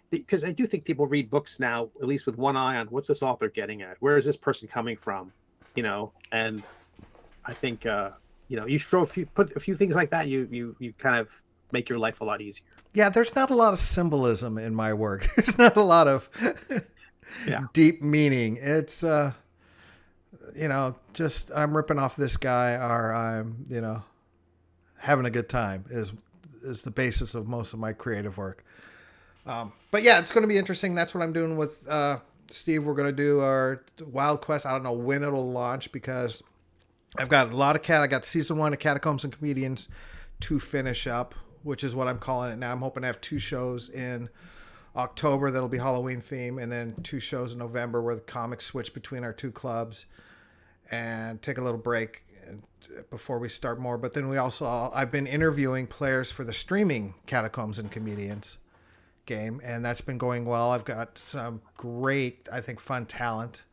because I do think people read books now, at least with one eye on what's this author getting at? Where is this person coming from? And I think you put a few things like that, you kind of make your life a lot easier. Yeah, there's not a lot of symbolism in my work. There's not a lot of deep meaning. It's just I'm ripping off this guy, or I'm having a good time is the basis of most of my creative work. But yeah, it's going to be interesting. That's what I'm doing with Steve. We're going to do our Wild Quest. I don't know when it'll launch, because I've got a lot of I got season 1 of Catacombs and Comedians to finish up. which is what I'm calling it now. I'm hoping to have 2 shows in October that'll be Halloween theme, and then 2 shows in November where the comics switch between our 2 clubs, and take a little break before we start more. But then I've been interviewing players for the streaming Catacombs and Comedians game, and that's been going well. I've got some great, I think, fun talent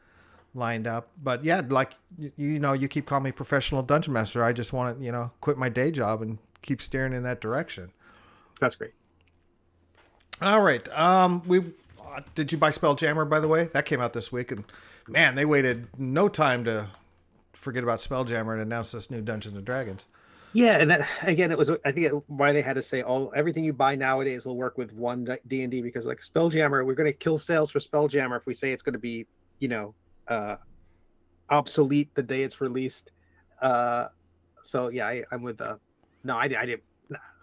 lined up. But yeah, like you keep calling me professional dungeon master. I just want to quit my day job and keep steering in that direction. That's great. All right. Did you buy Spelljammer, by the way? That came out this week, and man, they waited no time to forget about Spelljammer and announce this new Dungeons and Dragons. Yeah, and that again, it was why they had to say everything you buy nowadays will work with One D&D, because like Spelljammer, we're going to kill sales for Spelljammer if we say it's going to be obsolete the day it's released. So yeah, I'm with no, I didn't.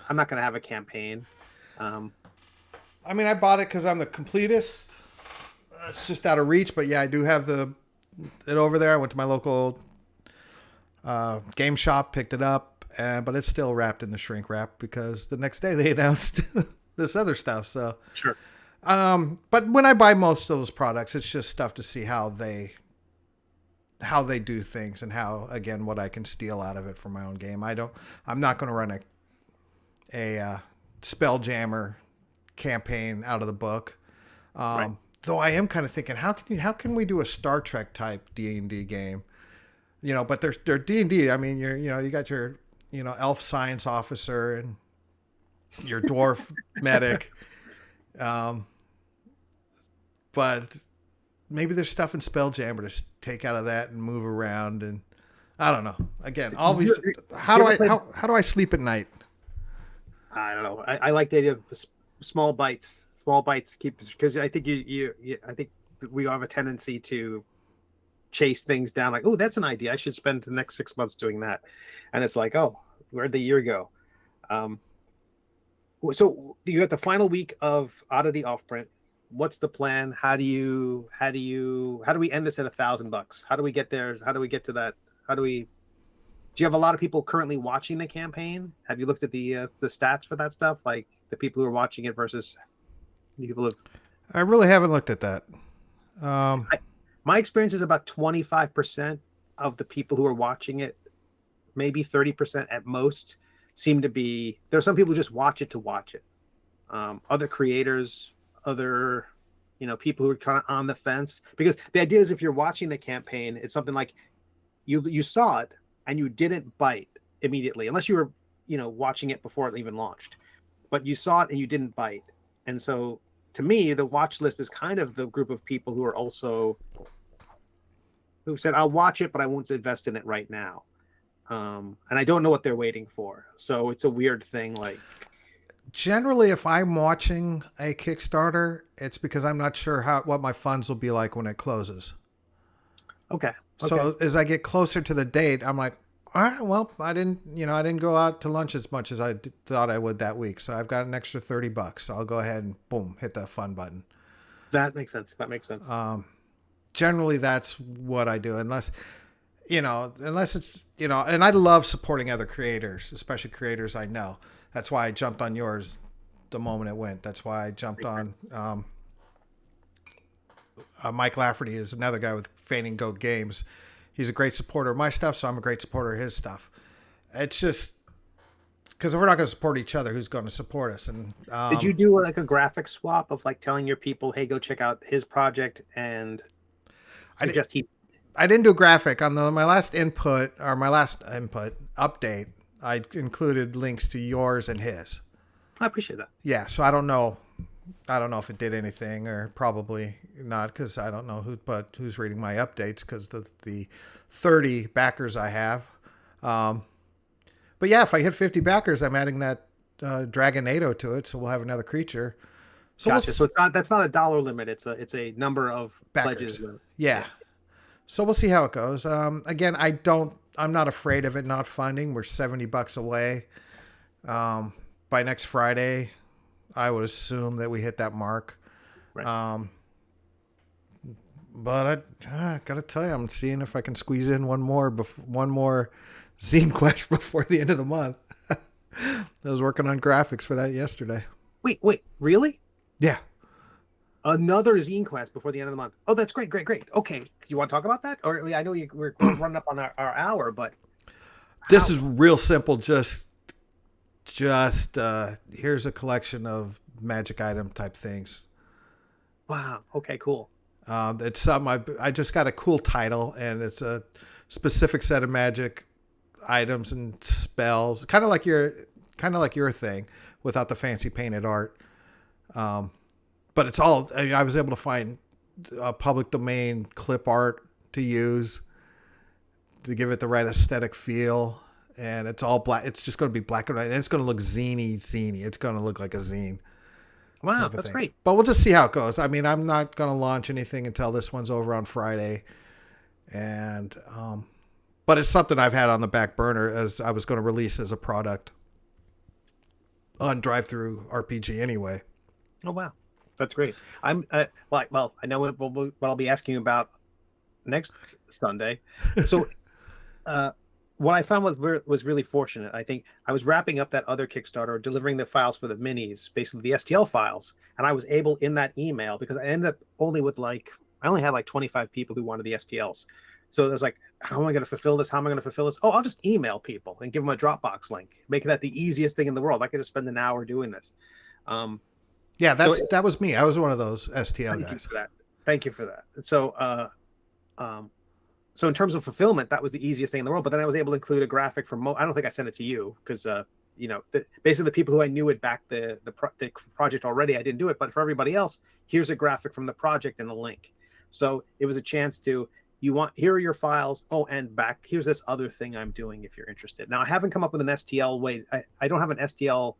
I'm not going to have a campaign. I mean, I bought it because I'm the completist. It's just out of reach, but yeah, I do have it over there. I went to my local game shop, picked it up, but it's still wrapped in the shrink wrap because the next day they announced this other stuff. So sure. But when I buy most of those products, it's just stuff to see how they do things and how, again, what I can steal out of it for my own game. I'm not going to run a Spelljammer campaign out of the book. Right. Though I am kind of thinking, how can we do a Star Trek type D&D game? But they're D&D. I mean, you got your, elf science officer and your dwarf medic. But maybe there's stuff in Spelljammer to take out of that and move around, and I don't know. Again, obviously, how do I sleep at night? I don't know. I like the idea of small bites. Small bites because I think I think we have a tendency to chase things down. Like, oh, that's an idea. I should spend the next 6 months doing that, and it's like, oh, where'd the year go? So you got the final week of Oddity Offprint. What's the plan? How do we end this at $1,000? How do we get there? How do we get to that? Do you have a lot of people currently watching the campaign? Have you looked at the stats for that stuff? Like the people who are watching it versus people have. I really haven't looked at that. My experience is about 25% of the people who are watching it, maybe 30% at most, seem to be. There are some people who just watch it to watch it. Other creators, other people who are kind of on the fence, because the idea is if you're watching the campaign, it's something like you saw it and you didn't bite immediately, unless you were watching it before it even launched, but you saw it and you didn't bite. And so to me, the watch list is kind of the group of people who are also who said, I'll watch it, but I won't invest in it right now. And I don't know what they're waiting for. So it's a weird thing. Like, generally, if I'm watching a Kickstarter, it's because I'm not sure what my funds will be like when it closes. Okay. So as I get closer to the date, I'm like, all right, well, I didn't go out to lunch as much as I thought I would that week. So I've got an extra $30. So I'll go ahead and boom, hit the fun button. That makes sense. Generally that's what I do, unless it's, and I love supporting other creators, especially creators I know. That's why I jumped on yours the moment it went. That's why I jumped on Mike Lafferty is another guy with Feigning Goat Games. He's a great supporter of my stuff, so I'm a great supporter of his stuff. It's just because if we're not going to support each other, who's going to support us? And did you do like a graphic swap of like telling your people, hey, go check out his project and suggest I didn't do a graphic on my last input update. I included links to yours and his. I appreciate that. Yeah, so I don't know if it did anything, or probably not, because I don't know who's reading my updates, because the 30 backers I have. But yeah, if I hit 50 backers, I'm adding that Dragonado to it, so we'll have another creature. So gotcha. So that's not a dollar limit. It's a number of backers. Pledges. Yeah. So we'll see how it goes. Again, I'm not afraid of it not funding. We're $70 away. By next Friday, I would assume that we hit that mark. Right. But I gotta tell you, I'm seeing if I can squeeze in one more Zine Quest before the end of the month. I was working on graphics for that yesterday. Wait, really? Yeah. Another Zine Quest before the end of the month. Oh, that's great. Okay, do you want to talk about that? Or I know we're running up on our hour, but This is real simple. Just here's a collection of magic item type things. wow. Okay, cool. It's something I just got a cool title, and it's a specific set of magic items and spells, kind of like your thing, without the fancy painted art. But it's all, I was able to find a public domain clip art to use to give it the right aesthetic feel. And it's all black. It's just going to be black and white. And it's going to look zany. It's going to look like a zine. Wow, that's great. But we'll just see how it goes. I mean, I'm not going to launch anything until this one's over on Friday. And, but it's something I've had on the back burner as I was going to release as a product on Drive-Thru RPG anyway. Oh, wow. That's great. I'm well, I know what I'll be asking you about next Sunday. So, what I found was really fortunate. I think I was wrapping up that other Kickstarter, delivering the files for the minis, basically the STL files, and I was able in that email, because I ended up only with I only had 25 people who wanted the STLs. So it was like, how am I going to fulfill this? Oh, I'll just email people and give them a Dropbox link, making that the easiest thing in the world. I could just spend an hour doing this. Yeah, that was me. I was one of those STL guys. Thank you for that. So, so in terms of fulfillment, that was the easiest thing in the world. But then I was able to include a graphic from I don't think I sent it to you because basically the people who I knew had backed the project already, I didn't do it. But for everybody else, here's a graphic from the project and a link. So it was a chance to, here are your files. Oh, and here's this other thing I'm doing if you're interested. Now I haven't come up with an STL way. I don't have an STL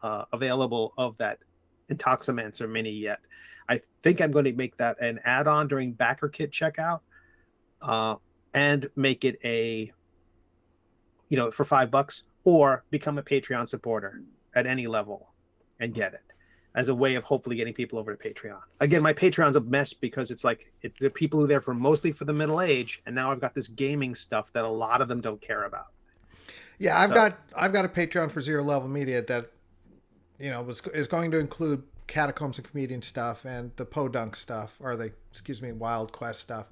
available of that Intoximancy mini yet. I think I'm going to make that an add-on during backer kit checkout, and make it for $5, or become a Patreon supporter at any level and get it as a way of hopefully getting people over to Patreon. Again, my Patreon's a mess because it's the people who are there mostly for the middle age, and now I've got this gaming stuff that a lot of them don't care about. Yeah, I've got a Patreon for Zero Level Media that is going to include Catacombs and Comedian stuff and the Podunk stuff, or Wild Quest stuff.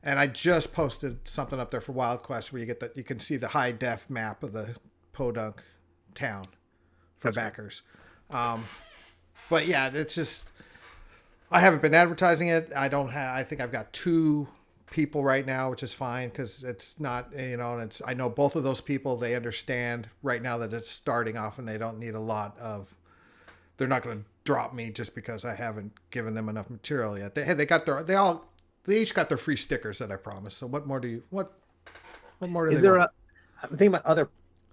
And I just posted something up there for Wild Quest where you can see the high def map of the Podunk town for backers. But yeah, it's just, I haven't been advertising it. I think I've got 2 people right now, which is fine because it's not, and I know both of those people, they understand right now that it's starting off and they don't need a lot of, they're not going to drop me just because I haven't given them enough material yet. They each got their free stickers that I promised. So what more do what more do is they there want? I'm thinking about other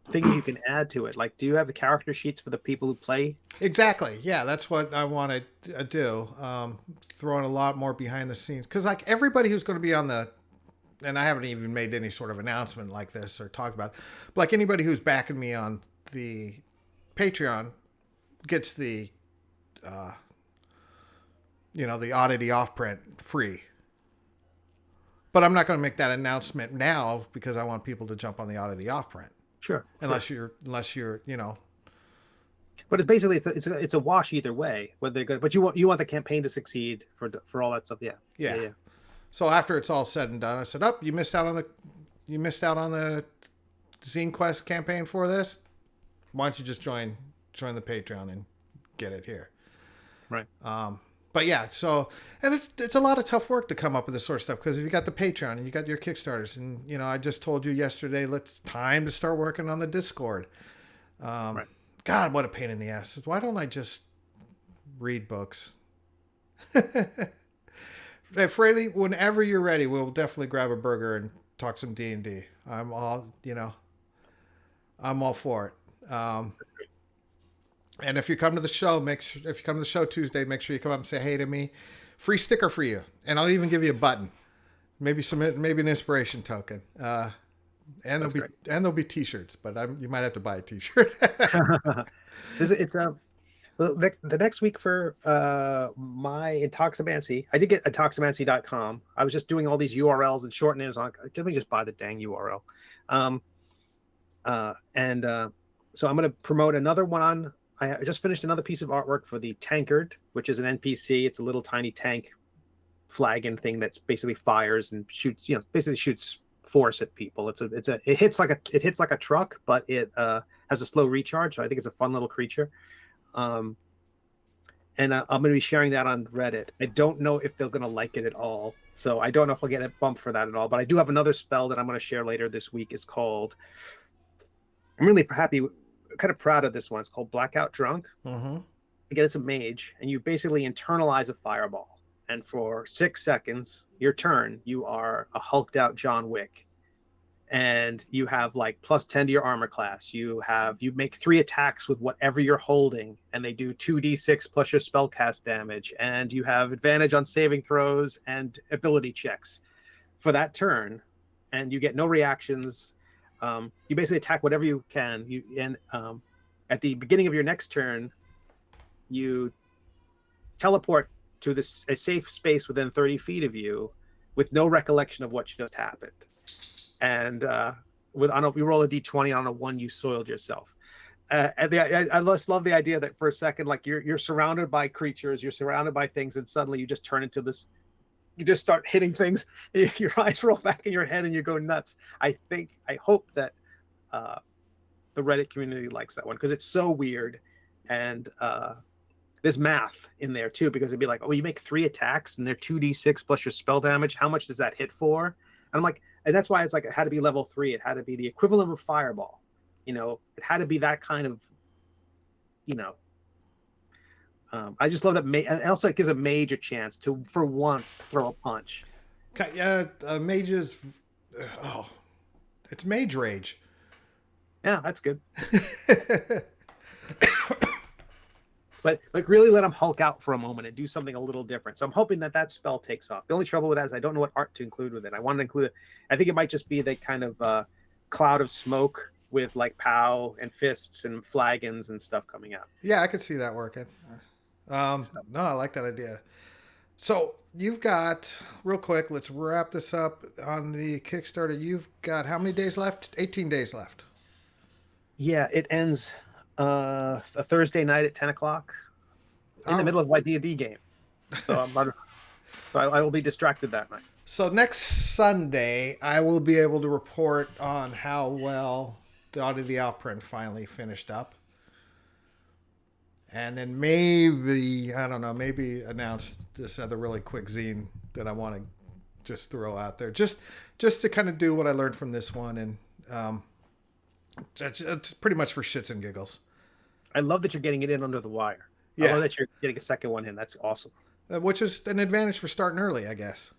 things you can add to it. Do you have the character sheets for the people who play? Exactly. Yeah, that's what I want to do. Throwing a lot more behind the scenes, because everybody who's going to be on and I haven't even made any sort of announcement like this or talked about it, but anybody who's backing me on the Patreon gets the the Oddity Offprint free. But I'm not going to make that announcement now because I want people to jump on the Oddity Offprint. Sure. Unless you're But it's basically it's a wash either way, whether they're good. But you want the campaign to succeed for all that stuff. Yeah. So after it's all said and done, I said, you missed out on the Zine Quest campaign for this. Why don't you just join the Patreon and get it here? Right. But yeah, so, and it's a lot of tough work to come up with this sort of stuff, because if you got the Patreon and you got your Kickstarters, and I just told you yesterday, time to start working on the Discord. Right. God, what a pain in the ass. Why don't I just read books? Fraley, whenever you're ready, we'll definitely grab a burger and talk some D&D. I'm all for it. And if you come to the show, if you come to the show Tuesday, make sure you come up and say hey to me. Free sticker for you, and I'll even give you a button, maybe an inspiration token. And there'll be T-shirts, but you might have to buy a T-shirt. The next week for my Intoximancy, I did get Intoximancy.com. I was just doing all these URLs and shortening it. Let me just buy the dang URL. So I'm going to promote another one. I just finished another piece of artwork for the Tankard, which is an NPC. It's a little tiny tank flagon thing that's basically fires and shoots, basically shoots force at people. It hits like a truck, but it has a slow recharge. So I think it's a fun little creature. And I'm going to be sharing that on Reddit. I don't know if they're going to like it at all. So I don't know if I'll get a bump for that at all. But I do have another spell that I'm going to share later this week. It's called, I'm really happy, kind of proud of this one. It's called Blackout Drunk. Mm-hmm. Again, it's a mage, and you basically internalize a fireball. And for 6 seconds, your turn, you are a hulked out John Wick. And you have like +10 to your armor class. You make 3 attacks with whatever you're holding, and they do 2d6 plus your spellcast damage. And you have advantage on saving throws and ability checks for that turn. And you get no reactions. You basically attack whatever you can. At the beginning of your next turn, you teleport to a safe space within 30 feet of you with no recollection of what just happened. And you roll a d20, on a 1 you soiled yourself. I just love the idea that for a second, like you're surrounded by creatures, you're surrounded by things, and suddenly you just turn into this. You just start hitting things. Your eyes roll back in your head, and you go nuts. I hope that the Reddit community likes that one because it's so weird, and there's math in there too, because it'd be like, oh, you make 3 attacks and they're 2d6 plus your spell damage. How much does that hit for? And I'm like. And that's why it's like it had to be level 3. It had to be the equivalent of a fireball. It had to be that kind of, I just love that. And also, it gives a mage a chance to, for once, throw a punch. Mages. It's mage rage. Yeah, that's good. But really let them hulk out for a moment and do something a little different. So I'm hoping that spell takes off. The only trouble with that is I don't know what art to include with it. I wanted to include it. I think it might just be the kind of cloud of smoke with like pow and fists and flagons and stuff coming out. Yeah, I could see that working. No, I like that idea. So you've got, real quick, let's wrap this up on the Kickstarter. You've got how many days left? 18 days left. Yeah, it ends a Thursday night at 10 o'clock in the middle of my D&D game. So I will be distracted that night. So next Sunday, I will be able to report on how well the Oddity Offprint finally finished up. And then maybe announce this other really quick zine that I want to just throw out there. Just to kind of do what I learned from this one. And it's pretty much for shits and giggles. I love that you're getting it in under the wire. Yeah. I love that you're getting a second one in. That's awesome. Which is an advantage for starting early, I guess.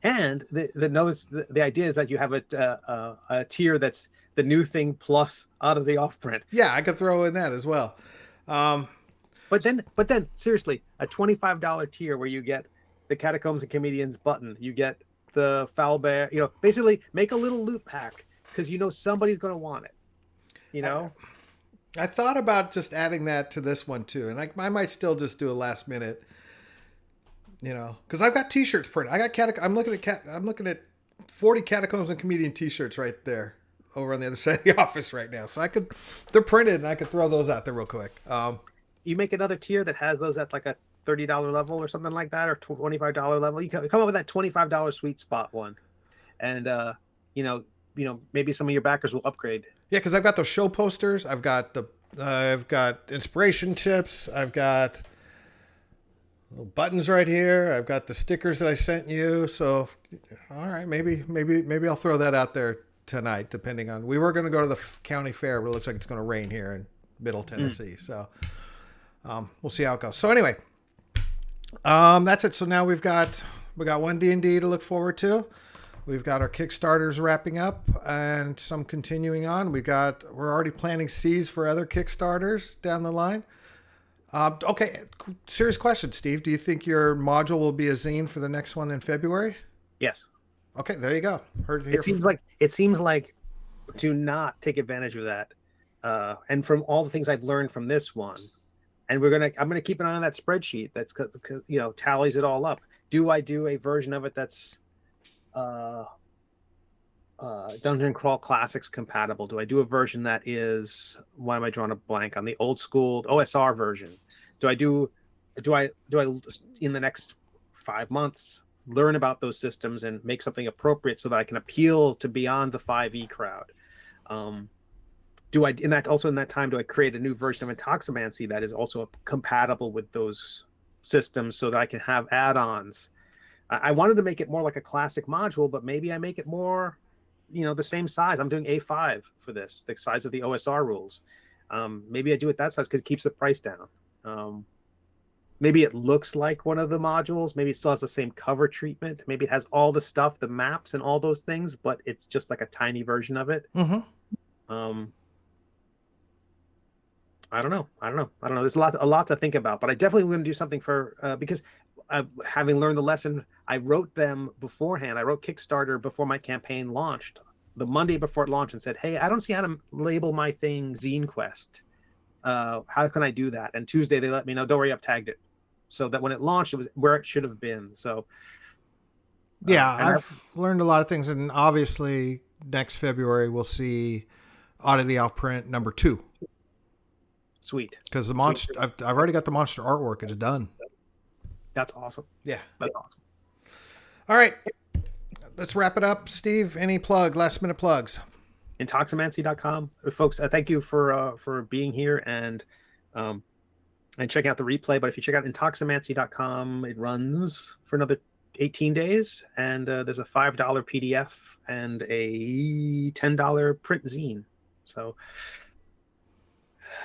And the idea is that you have a tier that's the new thing plus Oddity Offprint. Yeah, I could throw in that as well. But then seriously, a $25 tier where you get the Catacombs and Comedians button, you get the Foul Bear, basically make a little loot pack because somebody's going to want it. I thought about just adding that to this one too, and I might still just do a last minute, because I've got T-shirts printed. I'm looking at 40 Catacombs and Comedian T-shirts right there over on the other side of the office right now. So they're printed, and I could throw those out there real quick. You make another tier that has those at like a $30 level or something like that, or $25 level. You come up with that $25 sweet spot one, and maybe some of your backers will upgrade. Yeah, because I've got those show posters. I've got inspiration chips. I've got little buttons right here. I've got the stickers that I sent you. So, all right, maybe I'll throw that out there tonight. Depending on, we were going to go to the county fair, but it looks like it's going to rain here in Middle Tennessee. So, we'll see how it goes. So anyway, that's it. So now we got One D&D to look forward to. We've got our Kickstarters wrapping up and some continuing on. We're already planting seeds for other Kickstarters down the line. Okay, serious question, Steve. Do you think your module will be a zine for the next one in February? Yes. Okay, there you go. Heard it here. It seems like to not take advantage of that. And from all the things I've learned from this one, and I'm gonna keep an eye on that spreadsheet that's tallies it all up. Do I do a version of it that's Dungeon Crawl Classics compatible? Do I do a version that is, why am I drawing a blank on the old school OSR version? Do I in the next 5 months learn about those systems and make something appropriate so that I can appeal to beyond the 5e crowd? Do I, in that time, do I create a new version of Intoximancy that is also compatible with those systems so that I can have add-ons? I wanted to make it more like a classic module, but maybe I make it more, the same size. I'm doing A5 for this, the size of the OSR rules. Maybe I do it that size because it keeps the price down. Maybe it looks like one of the modules. Maybe it still has the same cover treatment. Maybe it has all the stuff, the maps and all those things, but it's just like a tiny version of it. Mm-hmm. I don't know. There's a lot to think about, but I definitely want to do something for, because having learned the lesson, I wrote them beforehand. I wrote Kickstarter before my campaign launched, the Monday before it launched, and said, hey, I don't see how to label my thing Zine Quest. How can I do that? And Tuesday they let me know, don't worry, I've tagged it. So that when it launched, it was where it should have been. So yeah, I've learned a lot of things, and obviously next February we'll see Oddity Offprint #2. Sweet. Because the monster, I've already got the monster artwork. It's done. That's awesome. Yeah. That's awesome. All right. Let's wrap it up. Steve, any last minute plugs? Intoximancy.com. Folks, thank you for being here and checking out the replay. But if you check out Intoximancy.com, it runs for another 18 days. And there's a $5 PDF and a $10 print zine. So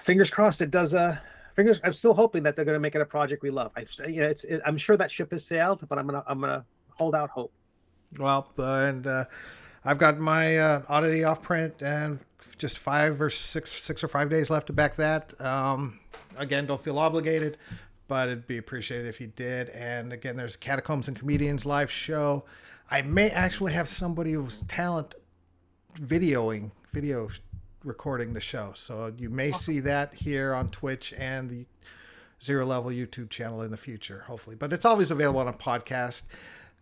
fingers crossed it does. I'm still hoping that they're going to make it a project we love. I'm sure that ship has sailed, but I'm gonna hold out hope. Well, and I've got my Oddity Offprint, and just 6 or 5 days left to back that. Again, don't feel obligated, but it'd be appreciated if you did. And again, there's Catacombs and Comedians live show. I may actually have somebody who's video recording the show, so you may see that here on Twitch and the Zero Level YouTube channel in the future, hopefully. But it's always available on a podcast.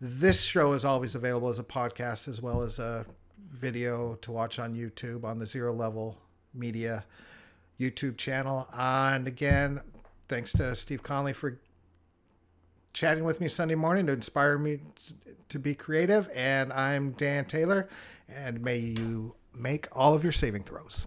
This show is always available as a podcast as well as a video to watch on YouTube on the Zero Level Media YouTube channel. And again, thanks to Steve Conley for chatting with me Sunday morning to inspire me to be creative. And I'm Dan Taylor, and may you make all of your saving throws.